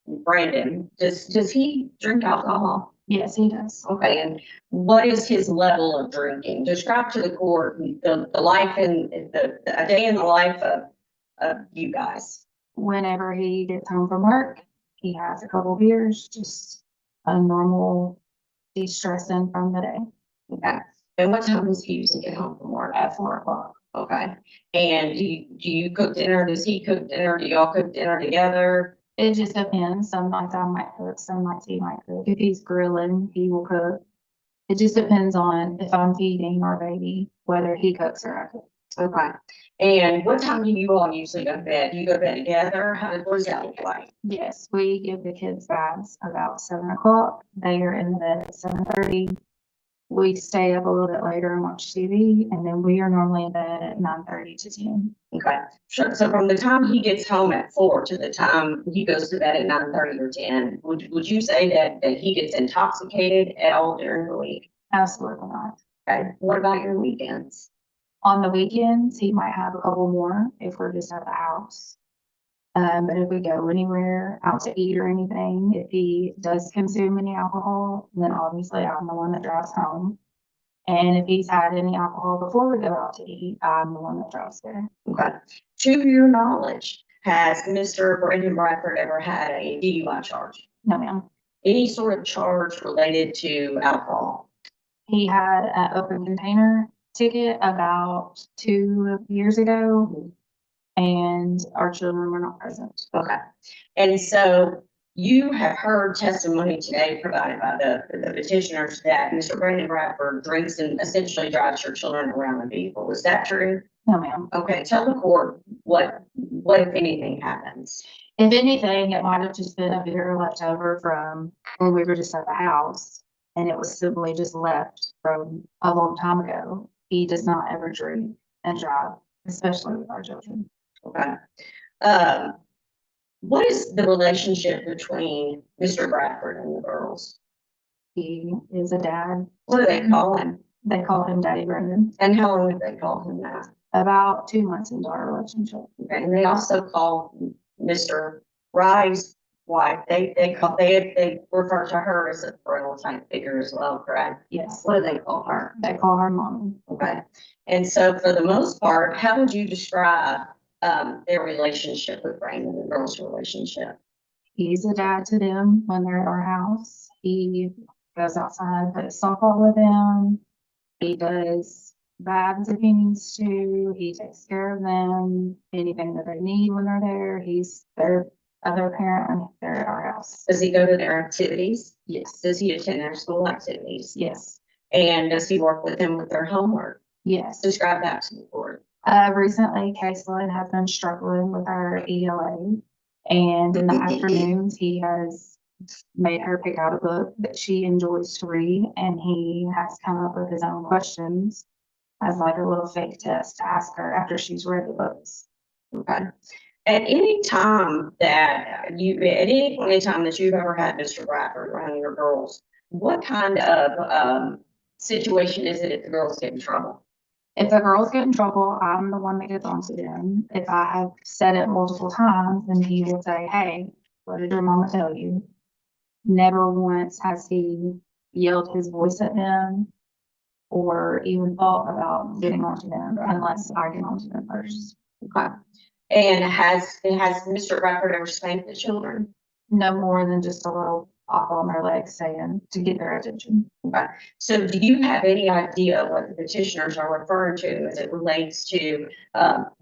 Brandon, does he drink alcohol? Yes, he does. Okay, and what is his level of drinking? Describe to the court the life and a day in the life of you guys. Whenever he gets home from work, he has a couple beers, just a normal de-stressing from the day Okay, and what time does he usually get home from work? at 4 o'clock. Okay, and do you cook dinner? Does he cook dinner? Do y'all cook dinner together? It just depends. Some nights I might cook, some nights he might cook. If he's grilling, he will cook. It just depends on if I'm feeding our baby, whether he cooks or I cook. Okay, and what time do you all usually go to bed? Do you go to bed together? What does that look like? Yes, we give the kids baths about 7 o'clock. They are in bed at 7:30. We stay up a little bit later and watch TV, and then we are normally in bed at 9:30 to 10. Okay, sure. So from the time he gets home at 4 to the time he goes to bed at 9:30 or 10, would you say that he gets intoxicated at all during the week? Absolutely not. Okay, what about your weekends? On the weekends, he might have a couple more if we're just at the house. But if we go anywhere out to eat or anything, if he does consume any alcohol, then obviously I'm the one that drives home. And if he's had any alcohol before we go out to eat, I'm the one that drives there. Okay, to your knowledge, has Mr. Brandon Bradford ever had a DUI charge? No, ma'am. Any sort of charge related to alcohol? He had an open container ticket about 2 years ago, and our children were not present. Okay, and so you have heard testimony today provided by the petitioners that Mr. Brandon Bradford drinks and essentially drives your children around the vehicle. Is that true? No, ma'am. Okay, tell the court what if anything happens? If anything, it might have just been a beer left over from when we were just at the house, and it was simply just left from a long time ago. He does not ever drink and drive, especially with our children. Okay. What is the relationship between Mr. Bradford and the girls? He is a dad. What do they call him? They call him Daddy Brendan. And how long have they called him that? About 2 months into our relationship. Okay, and they also call Mr. Rye's wife, they refer to her as a parental type figure as well, correct? Yes, What do they call her? they call her mommy. Okay, and so for the most part, how would you describe their relationship with Brandon, the girls' relationship? He's a dad to them when they're at our house. He goes outside, plays softball with them. He does baths if he needs to. He takes care of them. Anything that they need when they're there, he's their other parent when they're at our house. Does he go to their activities? Yes. Does he attend their school activities? Yes. And does he work with them with their homework? Yes. Describe that to the board. Recently, Caitlin has been struggling with her ELA, and in the afternoons, he has made her pick out a book that she enjoys to read, and he has come up with his own questions as like a little fake test to ask her after she's read the books. Okay. At any time at any point in time that you've ever had Mr. Bradford around your girls, what kind of situation is it if the girls get in trouble? If the girls get in trouble, I'm the one that gets onto them. If I have said it multiple times, then he will say, "Hey, what did your mama tell you?" Never once has he yelled his voice at them or even thought about getting onto them unless I get onto them first. Okay. And has Mr. Bradford ever spanked the children? No more than just a little off on their legs saying to get their attention. Okay. So do you have any idea what the petitioners are referring to as it relates to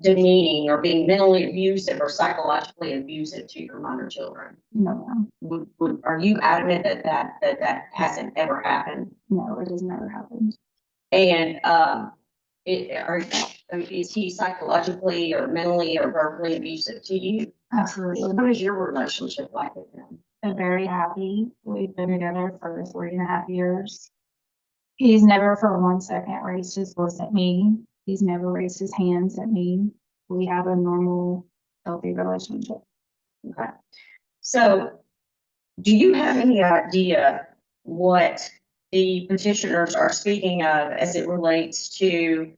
demeaning or being mentally abusive or psychologically abusive to your minor children? No, ma'am. Are you adamant that hasn't ever happened? No, it has never happened. And is he psychologically or mentally or verbally abusive to you? Absolutely. What is your relationship like with him? I'm very happy. We've been together for 3.5 years. He's never for 1 second raised his voice at me. He's never raised his hands at me. We have a normal, healthy relationship. Okay. So do you have any idea what the petitioners are speaking of as it relates to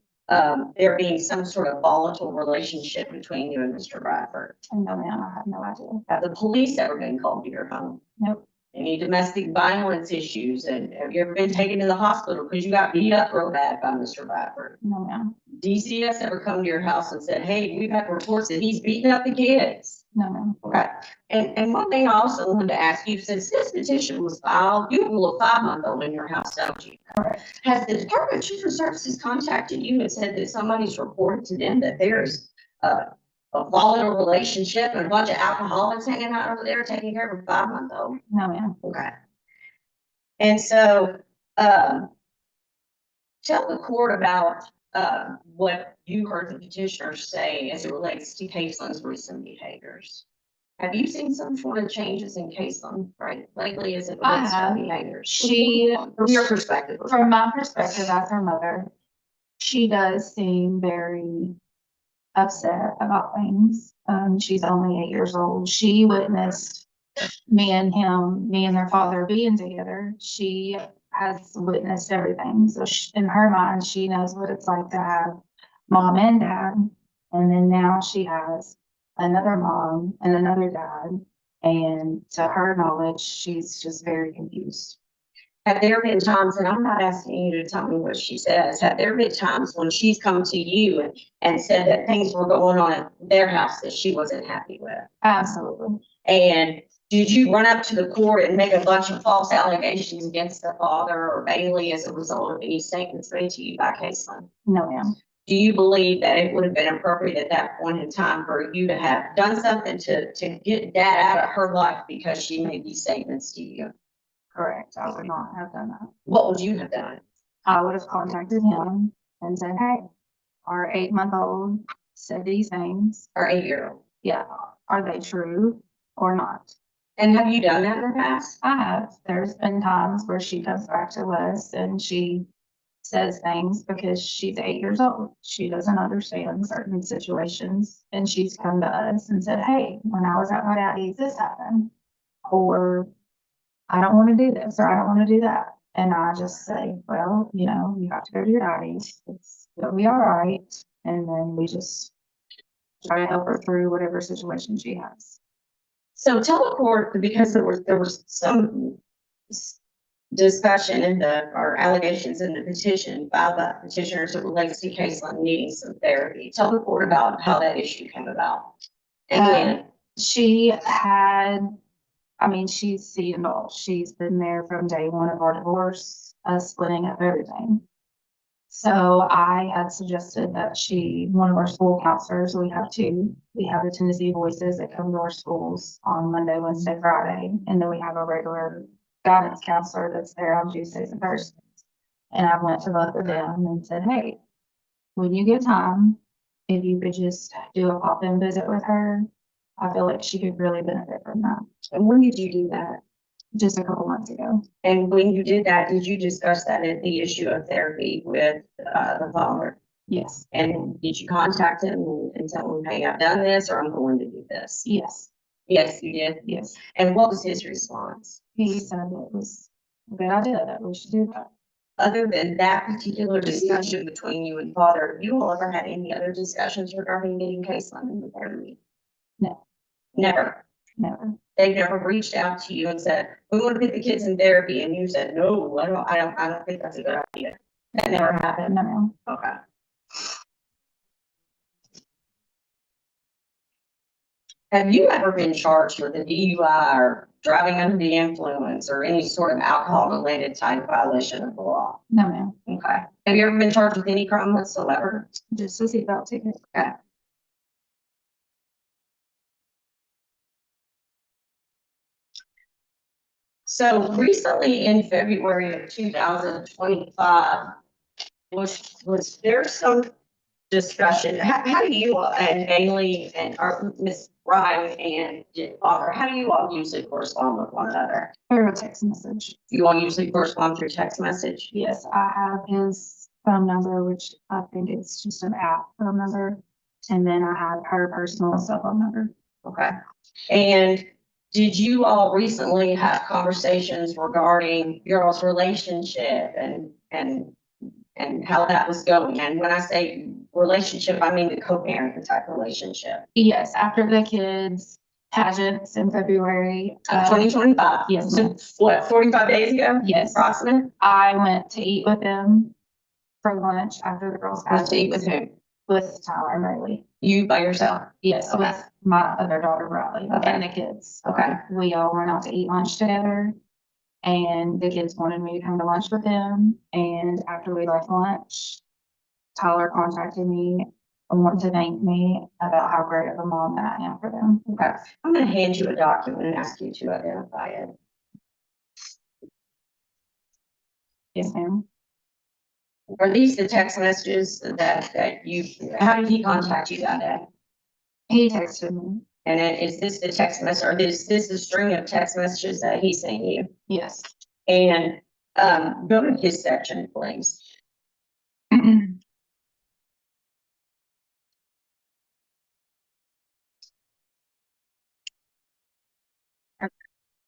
there being some sort of volatile relationship between you and Mr. Bradford? No, ma'am, I have no idea. Have the police ever been called to your home? Nope. Any domestic violence issues? And have you ever been taken to the hospital because you got beat up real bad by Mr. Bradford? No, ma'am. DCS ever come to your house and said, hey, we've had reports that he's beating up the kids? No, ma'am. Okay. And one thing I also wanted to ask you, since this petition was filed, you have a little 5-month-old in your house, don't you? Correct. Has the Department of Children Services contacted you and said that somebody's reported to them that there's a volatile relationship and a bunch of alcoholics hanging out over there taking care of a 5-month-old? No, ma'am. Okay. And so, tell the court about, what you heard the petitioners say as it relates to Caitlin's recent behaviors. Have you seen some sort of changes in Caitlin, right, lately as it I relates to her have. behaviors? From your perspective. From my perspective as her mother, she does seem very upset about things. She's only 8 years old. She witnessed me and their father being together. She has witnessed everything. So in her mind, she knows what it's like to have mom and dad. And then now she has another mom and another dad. And to her knowledge, she's just very confused. Have there been times, and I'm not asking you to tell me what she says, have there been times when she's come to you and said that things were going on at their house that she wasn't happy with? Absolutely. And did you run up to the court and make a bunch of false allegations against the father or Bailey as a result of any statements made to you by Caitlin? No, ma'am. Do you believe that it would have been appropriate at that point in time for you to have done something to get Dad out of her life because she made these statements to you? Correct. I would not have done that. What would you have done? I would have contacted him and said, hey, our 8-month-old said these things. Or 8-year-old? Yeah. Are they true or not? And have you done that in the past? I have. There's been times where she comes back to us and she says things because she's 8 years old. She doesn't understand certain situations. And she's come to us and said, hey, when I was at my daddy's, this happened. Or I don't want to do this or I don't want to do that. And I just say, well, you have to go to your daddy's. It'll be all right. And then we just try to help her through whatever situation she has. So tell the court, because there was some discussion or allegations in the petition filed by petitioners that relates to Caitlin needing some therapy. Tell the court about how that issue came about. And She's seen it all. She's been there from day one of our divorce, us splitting up everything. So I had suggested that one of our school counselors, we have two. We have the Tennessee Voices that come to our schools on Monday, Wednesday, Friday. And then we have a regular guidance counselor that's there on Tuesdays and Thursdays. And I went to both of them and said, hey, when you get time, if you could just do a pop-in visit with her, I feel like she could really benefit from that. And when did you do that? Just a couple months ago. And when you did that, did you discuss that at the issue of therapy with the father? Yes. And did you contact him and tell him, hey, I've done this or I'm going to do this? Yes. Yes, you did. Yes. And what was his response? He said it was a good idea that we should do that. Other than that particular discussion between you and father, have you all ever had any other discussions regarding getting Caitlin in the therapy? No. Never. Never. They've never reached out to you and said, we want to put the kids in therapy, and you said, no, I don't think that's a good idea. That never happened. No. Okay. Have you ever been charged with a DUI or driving under the influence or any sort of alcohol-related type violation of the law? No, ma'am. Okay. Have you ever been charged with any crime whatsoever? Just a seatbelt ticket. Okay. So recently in February of 2025, was there some discussion? How do you and Bailey and or Miss Ryan and Jen Walker, how do you all usually correspond with one another? Or a text message. You all usually correspond through text message? Yes, I have his phone number, which I think it's just an app phone number. And then I have her personal cell phone number. Okay. And did you all recently have conversations regarding your all's relationship and how that was going? And when I say relationship, I mean the co-parenting type relationship. Yes, after the kids pageants in February. 2025? Yes, So ma'am. what, 45 days ago? Yes. Approximate? I went to eat with them for lunch after the girls' Went to eat with pageants whom? with Tyler and Riley. You by yourself? Yes, Okay. with my other daughter Riley Okay. and the kids. Okay. We all went out to eat lunch together. And the kids wanted me to come to lunch with them. And after we left lunch, Tyler contacted me and wanted to thank me about how great of a mom that I am for them. Okay. I'm gonna hand you a document and ask you to identify it. Yes, ma'am. Are these the text messages that you, how did he contact you that day? He texted me. And then is this the text message, or is this a string of text messages that he sent you? Yes. And, go to his section, please.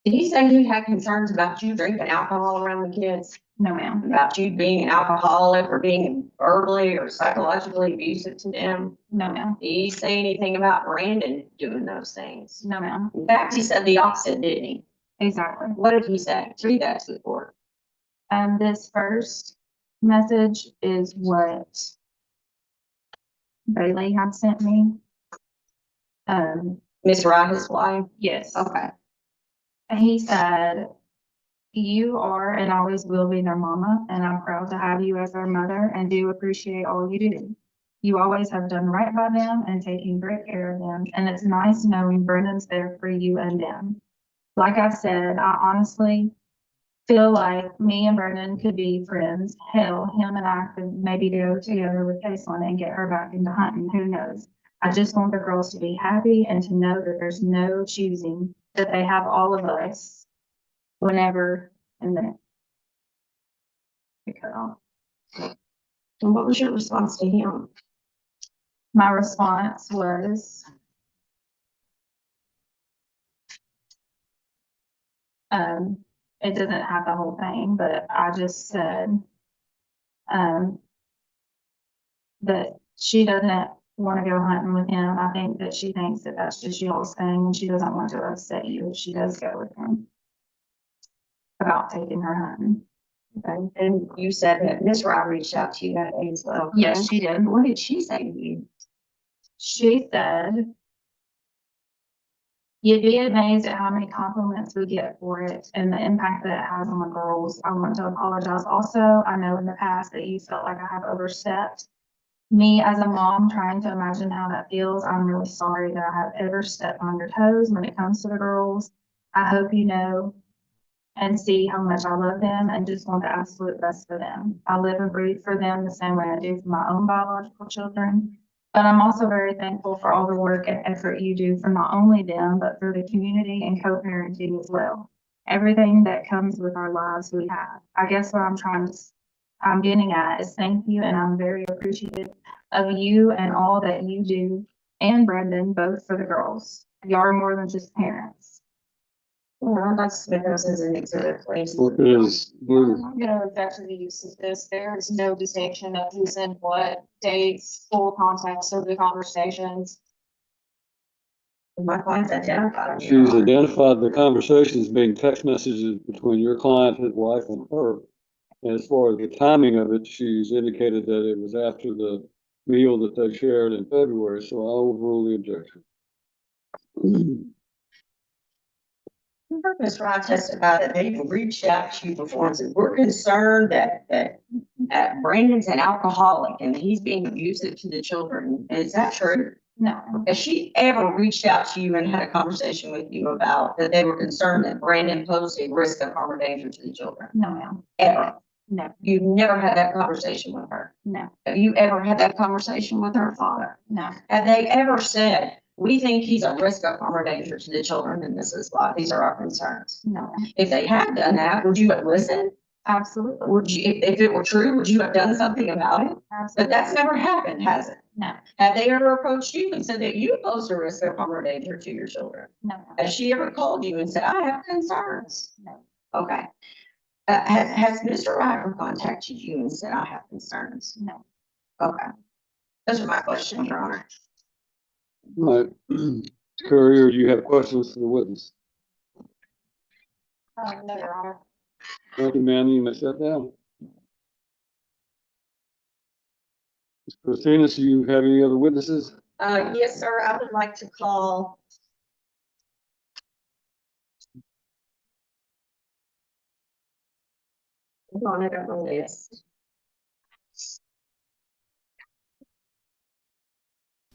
Did he say he had concerns about you drinking alcohol around the kids? No, ma'am. About you being an alcoholic or being verbally or psychologically abusive to them? No, ma'am. Did he say anything about Brandon doing those things? No, ma'am. In fact, he said the opposite, didn't he? Exactly. What did he say? Read that to the court. This first message is what Bailey had sent me. Miss Wright, his wife? Yes. Okay. And he said, you are and always will be their mama, and I'm proud to have you as their mother and do appreciate all you do. You always have done right by them and taken great care of them, and it's nice knowing Brendan's there for you and them. Like I said, I honestly feel like me and Brendan could be friends. Hell, him and I could maybe go together with Caitlin and get her back into hunting. Who knows? I just want the girls to be happy and to know that there's no choosing, that they have all of us whenever and then. Cut off. And what was your response to him? My response was, it doesn't have the whole thing, but I just said, that she doesn't want to go hunting with him. I think that she thinks that that's just y'all's thing, and she doesn't want to upset you if she does go with him about taking her hunting. Okay. And you said that Miss Wright reached out to you that day as well. Yes, she did. What did she say to you? She said, you'd be amazed at how many compliments we get for it and the impact that it has on the girls. I want to apologize also. I know in the past that you felt like I have overstepped. Me as a mom trying to imagine how that feels, I'm really sorry that I have ever stepped on your toes when it comes to the girls. I hope you know and see how much I love them and just want the absolute best for them. I live and breathe for them the same way I do for my own biological children. But I'm also very thankful for all the work and effort you do for not only them, but for the community and co-parenting as well. Everything that comes with our lives we have. I guess what I'm getting at is thank you, and I'm very appreciative of you and all that you do, and Brendan, both for the girls. Y'all are more than just parents. Well, I'd like to submit those as an exhibit, please. Look at his blue. I'm gonna object to the use of this. There is no distinction of who's in what, dates, full context of the conversations. My client's identified. She's identified the conversations being text messages between your client, his wife, and her. And as far as the timing of it, she's indicated that it was after the meal that they shared in February, so I overrule the objection. heard Ms. Ryan testify that they've reached out to you before and said, we're concerned that Brandon's an alcoholic and he's being abusive to the children. Is that true? No, Has she ever reached out to you and had a conversation with you about that they were concerned that Brandon posed a risk of harm or danger to the children? no, ma'am. Ever? No, You've never had that conversation with her? no, Have you ever had that conversation with her father? no, Have they ever said, we think he's a risk of harm or danger to the children and this is why, these are our concerns? no, If they had done that, would you have listened? absolutely. Would you, if it were true, would you have done something about it? But Absolutely. that's never happened, has it? No, Have they ever approached you and said that you pose a risk of harm or danger to your children? no, Has she ever called you and said, I have concerns? no, Okay. Has Mr. Ryder contacted you and said, I have concerns? no. Okay. Those are my questions, Your Honor. All right. Courier, do you have questions for the witness? No, Your Honor. Thank you, ma'am. You may sit down. Ms. Christina, do you have any other witnesses? Yes, sir. I would like to call. Hold on, I don't know this.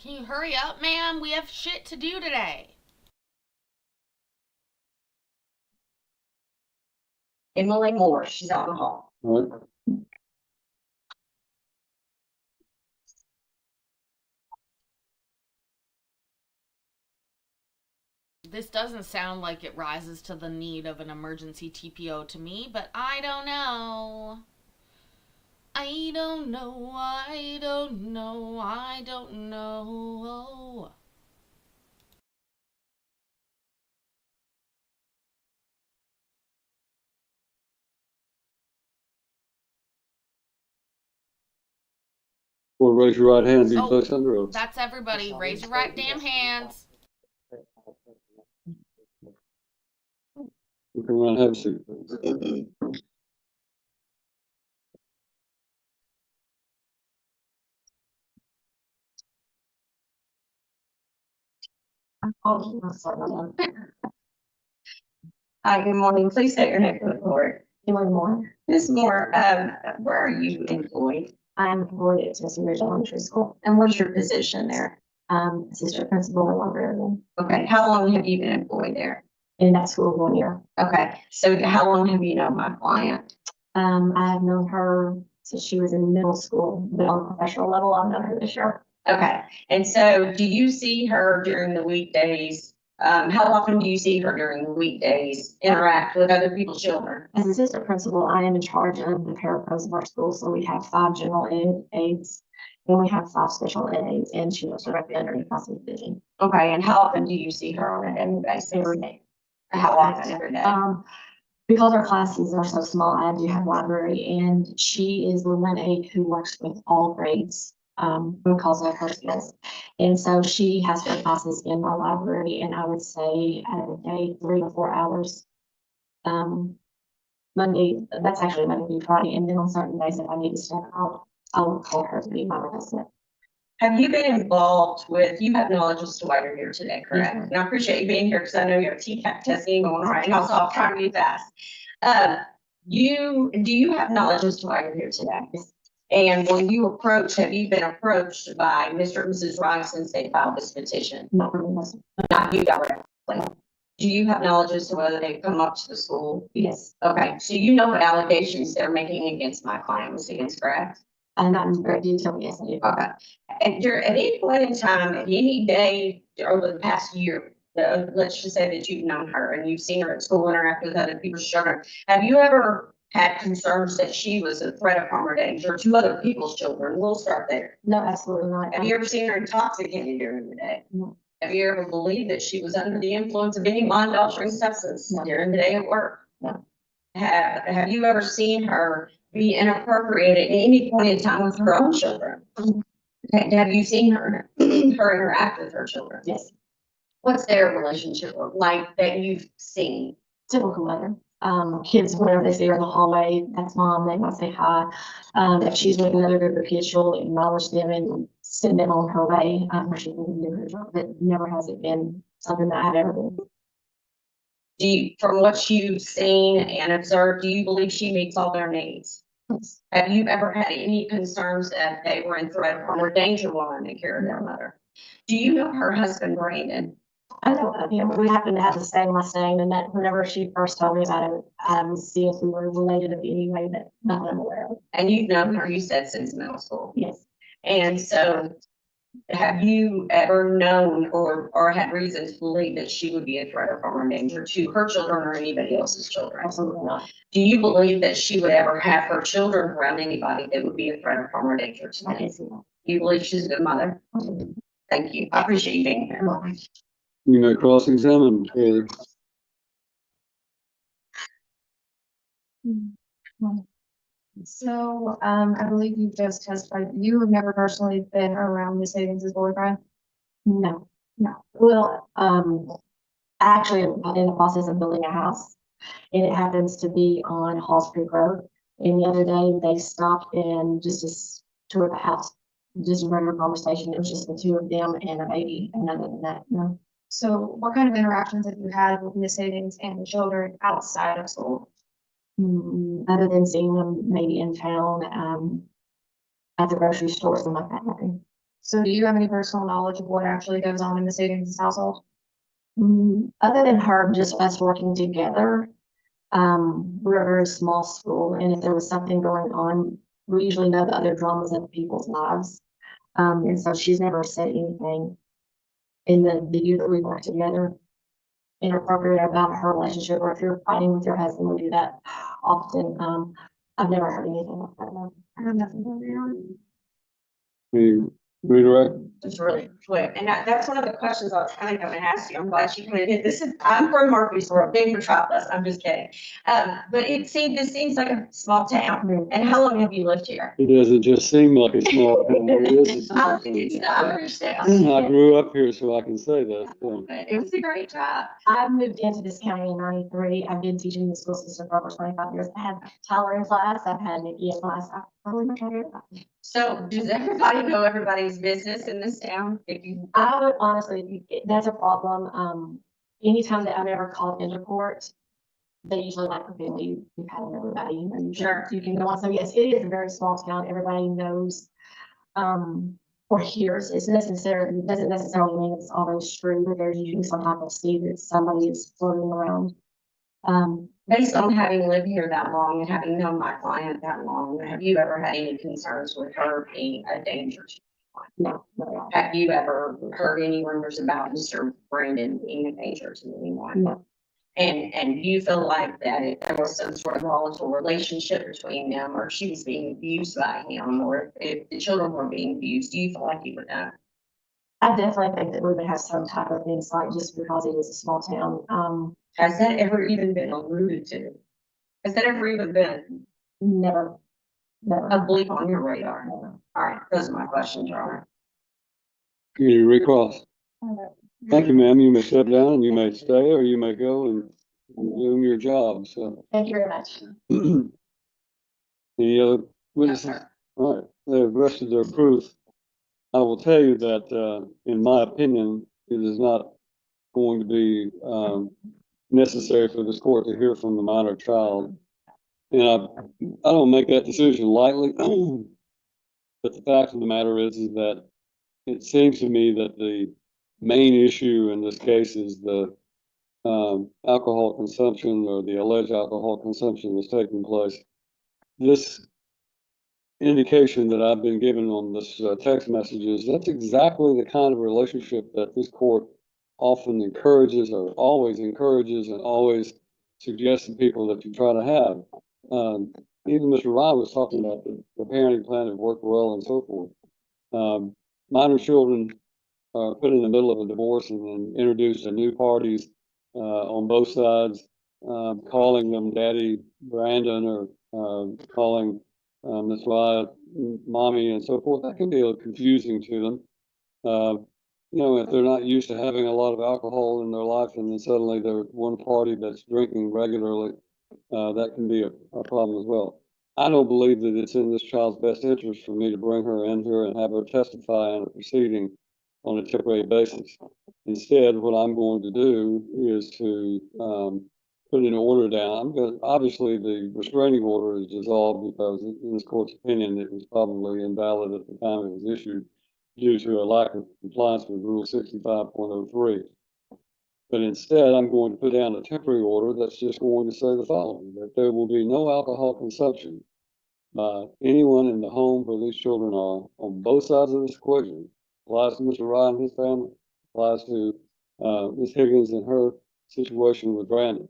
Can you hurry up, ma'am? We have shit to do today. Emily Moore, she's on the hall. All right. This doesn't sound like it rises to the need of an emergency TPO to me, but I don't know. I don't know, I don't know, I don't know. Or raise your right hand and be Oh, placed under oath. That's everybody. Raise your right damn hands. You can run and have a seat, please. Hi, good morning. Please state your name for the court. Emily Moore. Ms. Moore, where are you employed? I'm employed at Tennessee Ridge Elementary School. And what's your position there? Assistant principal and librarian. Okay, how long have you been employed there? In that school 1 year. Okay, so how long have you known my client? I have known her since she was in middle school, but on a professional level, I've known her this year. Okay, and so do you see her during the weekdays? How often do you see her during the weekdays interact with other people's children? As assistant principal, I am in charge of the parapros of our school, so we have 5 general ed aides, and we have 5 special ed aides, and she works directly underneath my supervision. Okay, and how often do you see her on a daily basis? Every day. How often every day? Because our classes are so small, I do have library, and she is the one aide who works with all grades, because of her skills. And so she has her classes in my library, and I would say out of the day, 3 to 4 hours. Monday, that's actually Monday through Friday, and then on certain days, if I need to step out, I will call her to be my replacement. Have you been involved with, you have knowledge as to why you're here today, correct? Yes, And I appreciate you being here because I know you have TCAP testing going on right now, so I'll try to be fast. Do you have knowledge as to why you're here today? And when you approach, have you been approached by Mr. and Mrs. Rice since they filed this petition? not really, Not you directly. Do you have knowledge as to whether they've come up to the school? yes, Okay, so you know what allegations they're making against my client was against, correct? not in great detail, yes, I do. Okay. And at any point in time, at any day over the past year, let's just say that you've known her and you've seen her at school interact with other people's children, have you ever had concerns that she was a threat of harm or danger to other people's children? We'll start there. No, absolutely not. Have you ever seen her intoxicated during the day? No. Have you ever believed that she was under the influence of any mind-altering substance No. during the day at work? No. Have you ever seen her be inappropriate at any point in time with her own children? Have you seen her interact with her children? Yes, What's their relationship look like that you've seen? typical mother. Kids, whenever they see her in the hallway, that's mom, they might say hi. If she's with another group of kids, she'll acknowledge them and send them on her way, where she can do her job, but never has it been something that I've ever been. From what you've seen and observed, do you believe she meets all their needs? Have you ever had any concerns that they were in threat of harm or danger while in the care of their mother? Do you know her husband, Brandon? I don't know him. We happen to have the same last name, and that whenever she first told me about it, see if we were related in any way, but not that I'm aware of. And you've known her, you said, since middle school. Yes. And so have you ever known or had reason to believe that she would be a threat of harm or danger to her children or anybody else's children? Absolutely not. Do you believe that she would ever have her children around anybody that would be a threat of harm or danger to I them? can see that. You believe she's a good mother? Thank you. I appreciate you being here. You may cross-examine further. So, I believe you just testified, you have never personally been around Miss Havens' boyfriend? No, no. Well, actually, I'm in the process of building a house, and it happens to be on Halls Creek Road. And the other day, they stopped and just toured the house, just a regular conversation. It was just the two of them and a baby, and other than that, no. So what kind of interactions have you had with Miss Havens and the children outside of school? Other than seeing them maybe in town, at the grocery store, something like that. Nothing. So do you have any personal knowledge of what actually goes on in Miss Havens' household? Other than her, just us working together, we're a very small school, and if there was something going on, we usually know the other dramas of people's lives. And so she's never said anything in the year that we worked together inappropriate about her relationship, or if you're fighting with your husband, we do that often. I've never heard anything like that. No. I have nothing to do. Can you redirect? Just really quick, and that's one of the questions I was kind of going to ask you. I'm glad you pointed it. I'm from Murfreesboro, big metropolis. I'm just kidding. But this seems like a small town. And how long have you lived here? It doesn't just seem like a small town. It is. I understand. I grew up here, so I can say that. So. It was a great job. I moved into this county in '93. I've been teaching the school system for over 25 years. I had Tyler in class. I've had Nikki in class. I've probably my career. So does everybody know everybody's business in this town? I would honestly, that's a problem. Anytime that I've ever called into court, they usually like, okay, you've had everybody, Sure. you can go on. So yes, it is a very small town. Everybody knows, or hears. Doesn't necessarily mean it's always true, but there's usually some type of seed that somebody is floating around. Based on having lived here that long and having known my client that long, have you ever had any concerns with her being a danger to you? No, no. Have you ever heard any rumors about Mr. Brandon being a danger to anyone? No. And you feel like that if there was some sort of volatile relationship between them, or she was being abused by him, or if the children were being abused, do you feel like you would know? I definitely think that we would have some type of insight just because it is a small town. Has that ever even been alluded to? Has that ever even been Never. a bleep on your radar? All right, those are my questions, Your Honor. Can you recross? Thank you, ma'am. You may step down and you may stay, or you may go and resume your job. So. Thank you very much. Any other witnesses? All right, they've rested their proof. I will tell you that, in my opinion, it is not going to be necessary for this court to hear from the minor child. And I don't make that decision lightly, but the fact of the matter is that it seems to me that the main issue in this case is the alcohol consumption, or the alleged alcohol consumption that's taking place. This indication that I've been given on this text messages, that's exactly the kind of relationship that this court often encourages, or always encourages, and always suggests to people that you try to have. Even Mr. Rye was talking about the parenting plan that worked well and so forth. Minor children are put in the middle of a divorce and then introduced to new parties on both sides, calling them Daddy Brandon, or calling Miss Rye Mommy, and so forth. That can be a little confusing to them. If they're not used to having a lot of alcohol in their life, and then suddenly they're at one party that's drinking regularly, that can be a problem as well. I don't believe that it's in this child's best interest for me to bring her in here and have her testify in a proceeding on a temporary basis. Instead, what I'm going to do is to put an order down. Obviously, the restraining order is dissolved because in this court's opinion, it was probably invalid at the time it was issued due to a lack of compliance with Rule 65.03. But instead, I'm going to put down a temporary order that's just going to say the following, that there will be no alcohol consumption by anyone in the home where these children are on both sides of this equation. Applies to Mr. Ryan and his family, applies to Ms. Higgins and her situation with Brandon.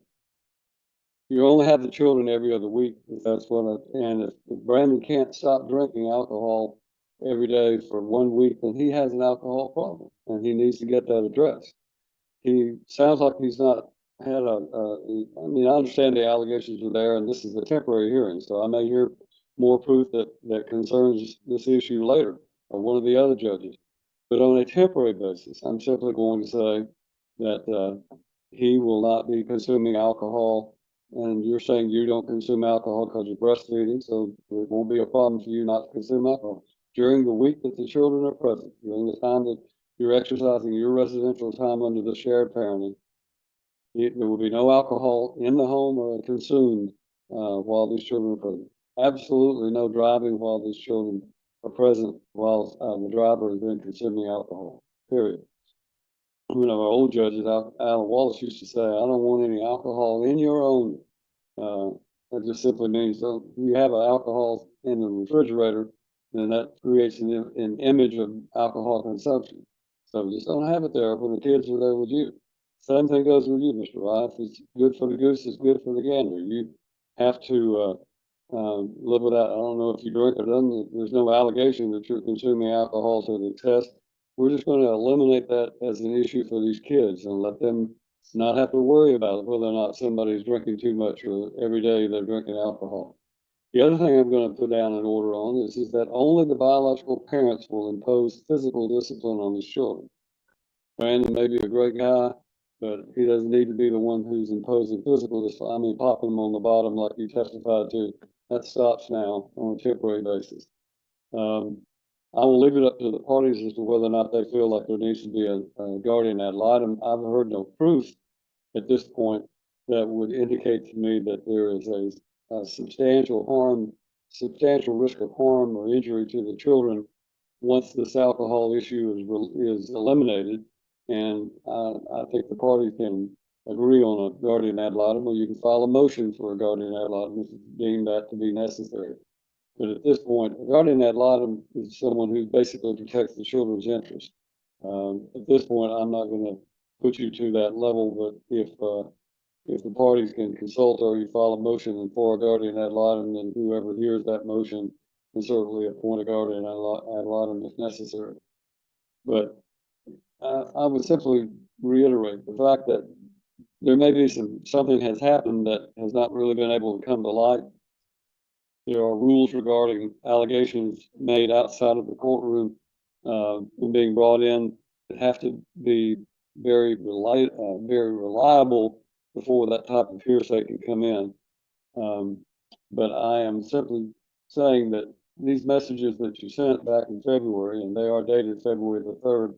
You only have the children every other week. That's what and if Brandon can't stop drinking alcohol every day for 1 week, then he has an alcohol problem and he needs to get that addressed. He sounds like he's not had I mean, I understand the allegations are there and this is a temporary hearing, so I may hear more proof that concerns this issue later or one of the other judges. But on a temporary basis, I'm simply going to say that he will not be consuming alcohol. And you're saying you don't consume alcohol because you're breastfeeding, so it won't be a problem for you not to consume alcohol. During the week that the children are present, during the time that you're exercising your residential time under the shared parenting, there will be no alcohol in the home or consumed while these children are present. Absolutely no driving while these children are present while the driver has been consuming alcohol, period. One of our old judges, Alan Wallace, used to say, I don't want any alcohol in your own. That just simply means if you have alcohol in the refrigerator, then that creates an image of alcohol consumption. So just don't have it there when the kids are there with you. Same thing goes with you, Mr. Ryan. If it's good for the goose, it's good for the gander. You have to live with that. I don't know if you drink or don't. There's no allegation that you're consuming alcohol to the test. We're just going to eliminate that as an issue for these kids and let them not have to worry about whether or not somebody's drinking too much or every day they're drinking alcohol. The other thing I'm going to put down an order on is that only the biological parents will impose physical discipline on these children. Brandon may be a great guy, but he doesn't need to be the one who's imposing physical discipline. I mean, popping him on the bottom like you testified to. That stops now on a temporary basis. I will leave it up to the parties as to whether or not they feel like there needs to be a guardian ad litem. I've heard no proof at this point that would indicate to me that there is a substantial risk of harm or injury to the children once this alcohol issue is eliminated. And I think the parties can agree on a guardian ad litem, or you can file a motion for a guardian ad litem if you deem that to be necessary. But at this point, a guardian ad litem is someone who basically protects the children's interest. At this point, I'm not going to put you to that level, but if the parties can consult or you file a motion for a guardian ad litem, then whoever hears that motion can certainly appoint a guardian ad litem if necessary. But I would simply reiterate the fact that there may be something has happened that has not really been able to come to light. There are rules regarding allegations made outside of the courtroom being brought in that have to be very reliable before that type of hearsay can come in. But I am simply saying that these messages that you sent back in February, and they are dated February the 3rd,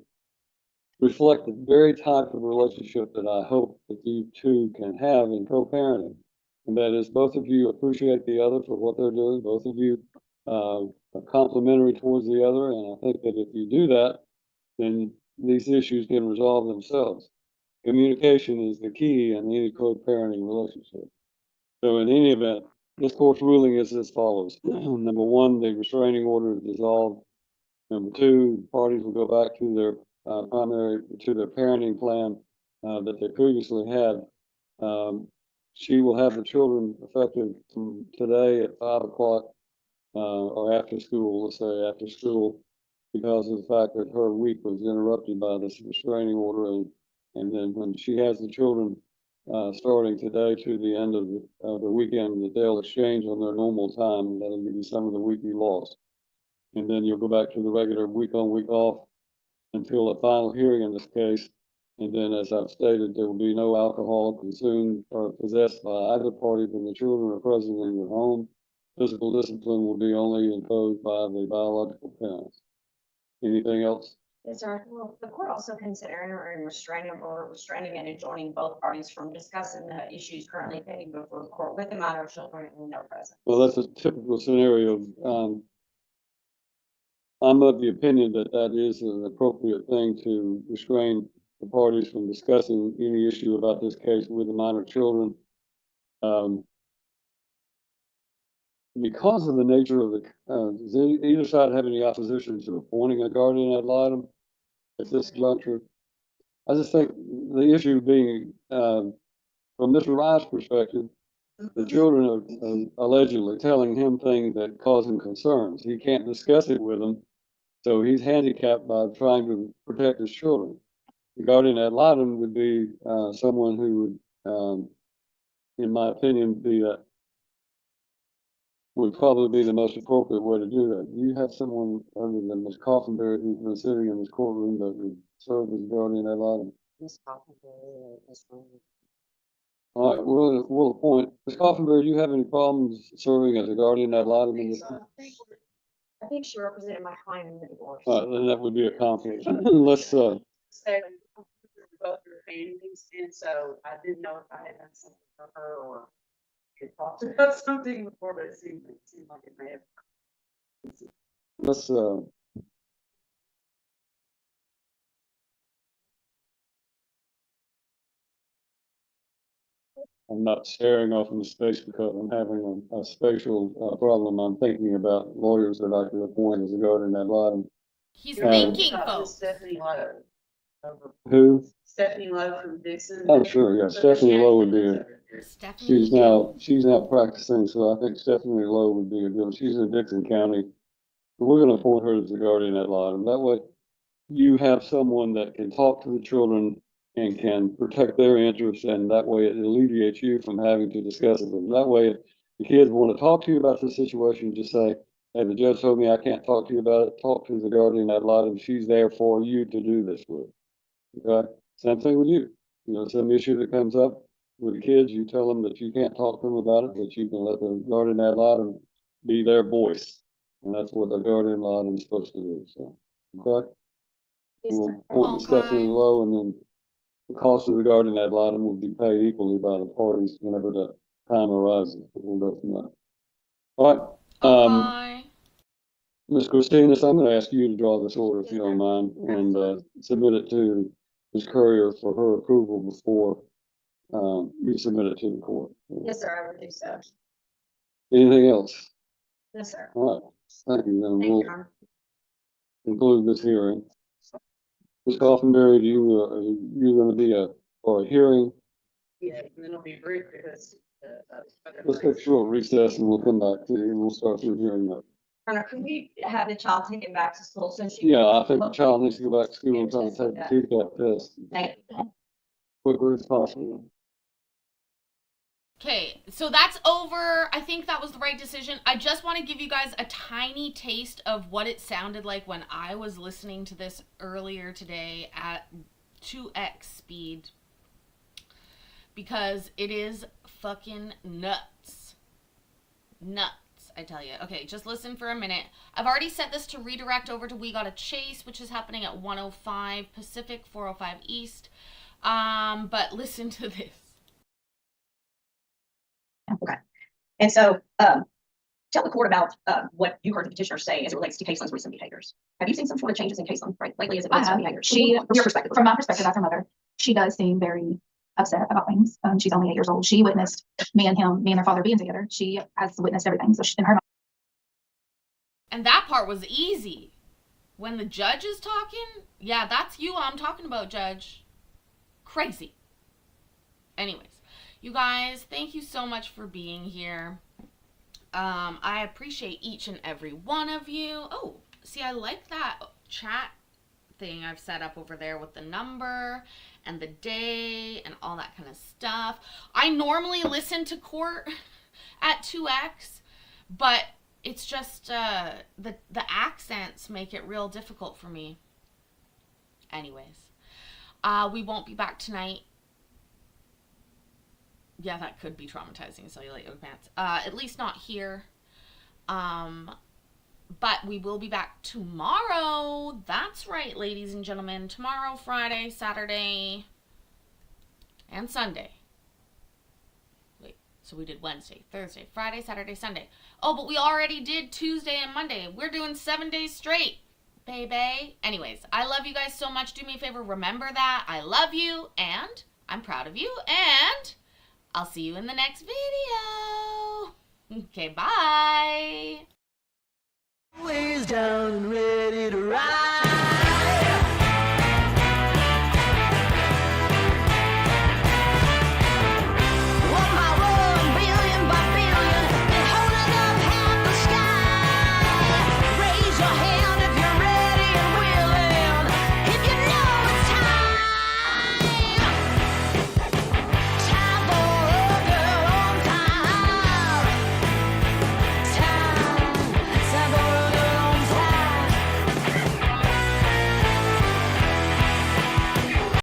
reflect the very type of relationship that I hope that you two can have in co-parenting. And that is both of you appreciate the other for what they're doing. Both of you are complimentary towards the other. And I think that if you do that, then these issues can resolve themselves. Communication is the key in any co-parenting relationship. So in any event, this court's ruling is as follows. Number one, the restraining order is dissolved. Number two, parties will go back to their parenting plan that they previously had. She will have the children effective from today at 5 o'clock or after school, let's say after school, because of the fact that her week was interrupted by this restraining order. And then when she has the children starting today to the end of the weekend, that they'll exchange on their normal time. That'll give you some of the week you lost. And then you'll go back to the regular week on, week off until a final hearing in this case. And then, as I've stated, there will be no alcohol consumed or possessed by either party when the children are present in your home. Physical discipline will be only imposed by the biological parents. Anything else? Yes, sir. Well, the court also consider entering restraining or restraining and enjoining both parties from discussing the issues currently pending before the court with the minor children in their presence. Well, that's a typical scenario. I'm of the opinion that that is an appropriate thing to restrain the parties from discussing any issue about this case with the minor children. Um, because of the nature of the, does either side have any opposition to appointing a guardian ad litem at this juncture? I just think the issue being, from Mr. Rice's perspective, the children are allegedly telling him things that cause him concerns. He can't discuss it with them, so he's handicapped by trying to protect his children. The guardian ad litem would be someone who would, in my opinion, would probably be the most appropriate way to do that. Do you have someone other than Ms. Coffenberry who's been sitting in this courtroom that would serve as guardian ad litem? All right, we'll appoint. Ms. Coffenberry, do you have any problems serving as a guardian ad litem in this? I think she represented my client in the divorce. Then that would be a conflict. Let's, So, both her families, and so I didn't know if I had done something for her or had talked about something before, but it seemed like it may have. let's, I'm not staring off into space because I'm having a spatial problem. I'm thinking about lawyers that I could appoint as a guardian ad litem. He's thinking, folks. Stephanie Lowe. Who? Stephanie Lowe from Dixon. Oh, sure, yeah, Stephanie Lowe would be Stephanie. she's now practicing, so I think Stephanie Lowe would be a good, she's in Dixon County. We're gonna appoint her as the guardian ad litem. That way you have someone that can talk to the children and can protect their interests, and that way it alleviates you from having to discuss it with them. That way, if the kids want to talk to you about the situation, just say, hey, the judge told me I can't talk to you about it. Talk to the guardian ad litem. She's there for you to do this with. Okay? Same thing with you. You know, some issue that comes up with the kids, you tell them that you can't talk to them about it, but you can let the guardian ad litem be their voice. And that's what the guardian ad litem is supposed to do. So, okay? We'll appoint Stephanie Lowe, and then the cost of the guardian ad litem will be paid equally by the parties whenever the time arises. We'll go from there. All right. Okay. Ms. Christina, I'm going to ask you to draw this order if you don't mind, and submit it to Ms. Courier for her approval before we submit it to the court. Yes, sir, I would do so. Anything else? Yes, sir. All right. Thank you. Then Thank we'll you, Honor. conclude this hearing. Ms. Coffenberry, are you going to be for a hearing? Yeah, and then it'll be brief because. Let's take a short recess and we'll come back to you and we'll start the hearing up. Honor, could we have the child taken back to school so she? Yeah, I think the child needs to go back to school and try to take the TPO test Thank you. quickly as possible. Okay, so that's over. I think that was the right decision. I just want to give you guys a tiny taste of what it sounded like when I was listening to this earlier today at 2x speed. Because it is fucking nuts. Nuts, I tell you. Okay, just listen for a minute. I've already set this to redirect over to We Gotta Chase, which is happening at 105 Pacific, 405 East. But listen to this. Okay. And so, tell the court about what you heard the petitioner say as it relates to Caitlin's recent behaviors. Have you seen some sort of changes in Caitlin lately as it relates to behavior? From your perspective. From my perspective, as her mother, she does seem very upset about things. She's only 8 years old. She witnessed me and her father being together. She has witnessed everything. So in her. And that part was easy. When the judge is talking, yeah, that's you I'm talking about, Judge. Crazy. Anyways. You guys, thank you so much for being here. I appreciate each and every one of you. Oh, see, I like that chat thing I've set up over there with the number and the day and all that kind of stuff. I normally listen to court at 2x, but it's just the accents make it real difficult for me. Anyways, we won't be back tonight. Yeah, that could be traumatizing, cellulite yoga pants. At least not here. But we will be back tomorrow. That's right, ladies and gentlemen. Tomorrow, Friday, Saturday, and Sunday. Wait, so we did Wednesday, Thursday, Friday, Saturday, Sunday. Oh, but we already did Tuesday and Monday. We're doing 7 days straight, baby. Anyways, I love you guys so much. Do me a favor, remember that. I love you, and I'm proud of you, and I'll see you in the next video. Okay, bye. Ways down and ready to ride.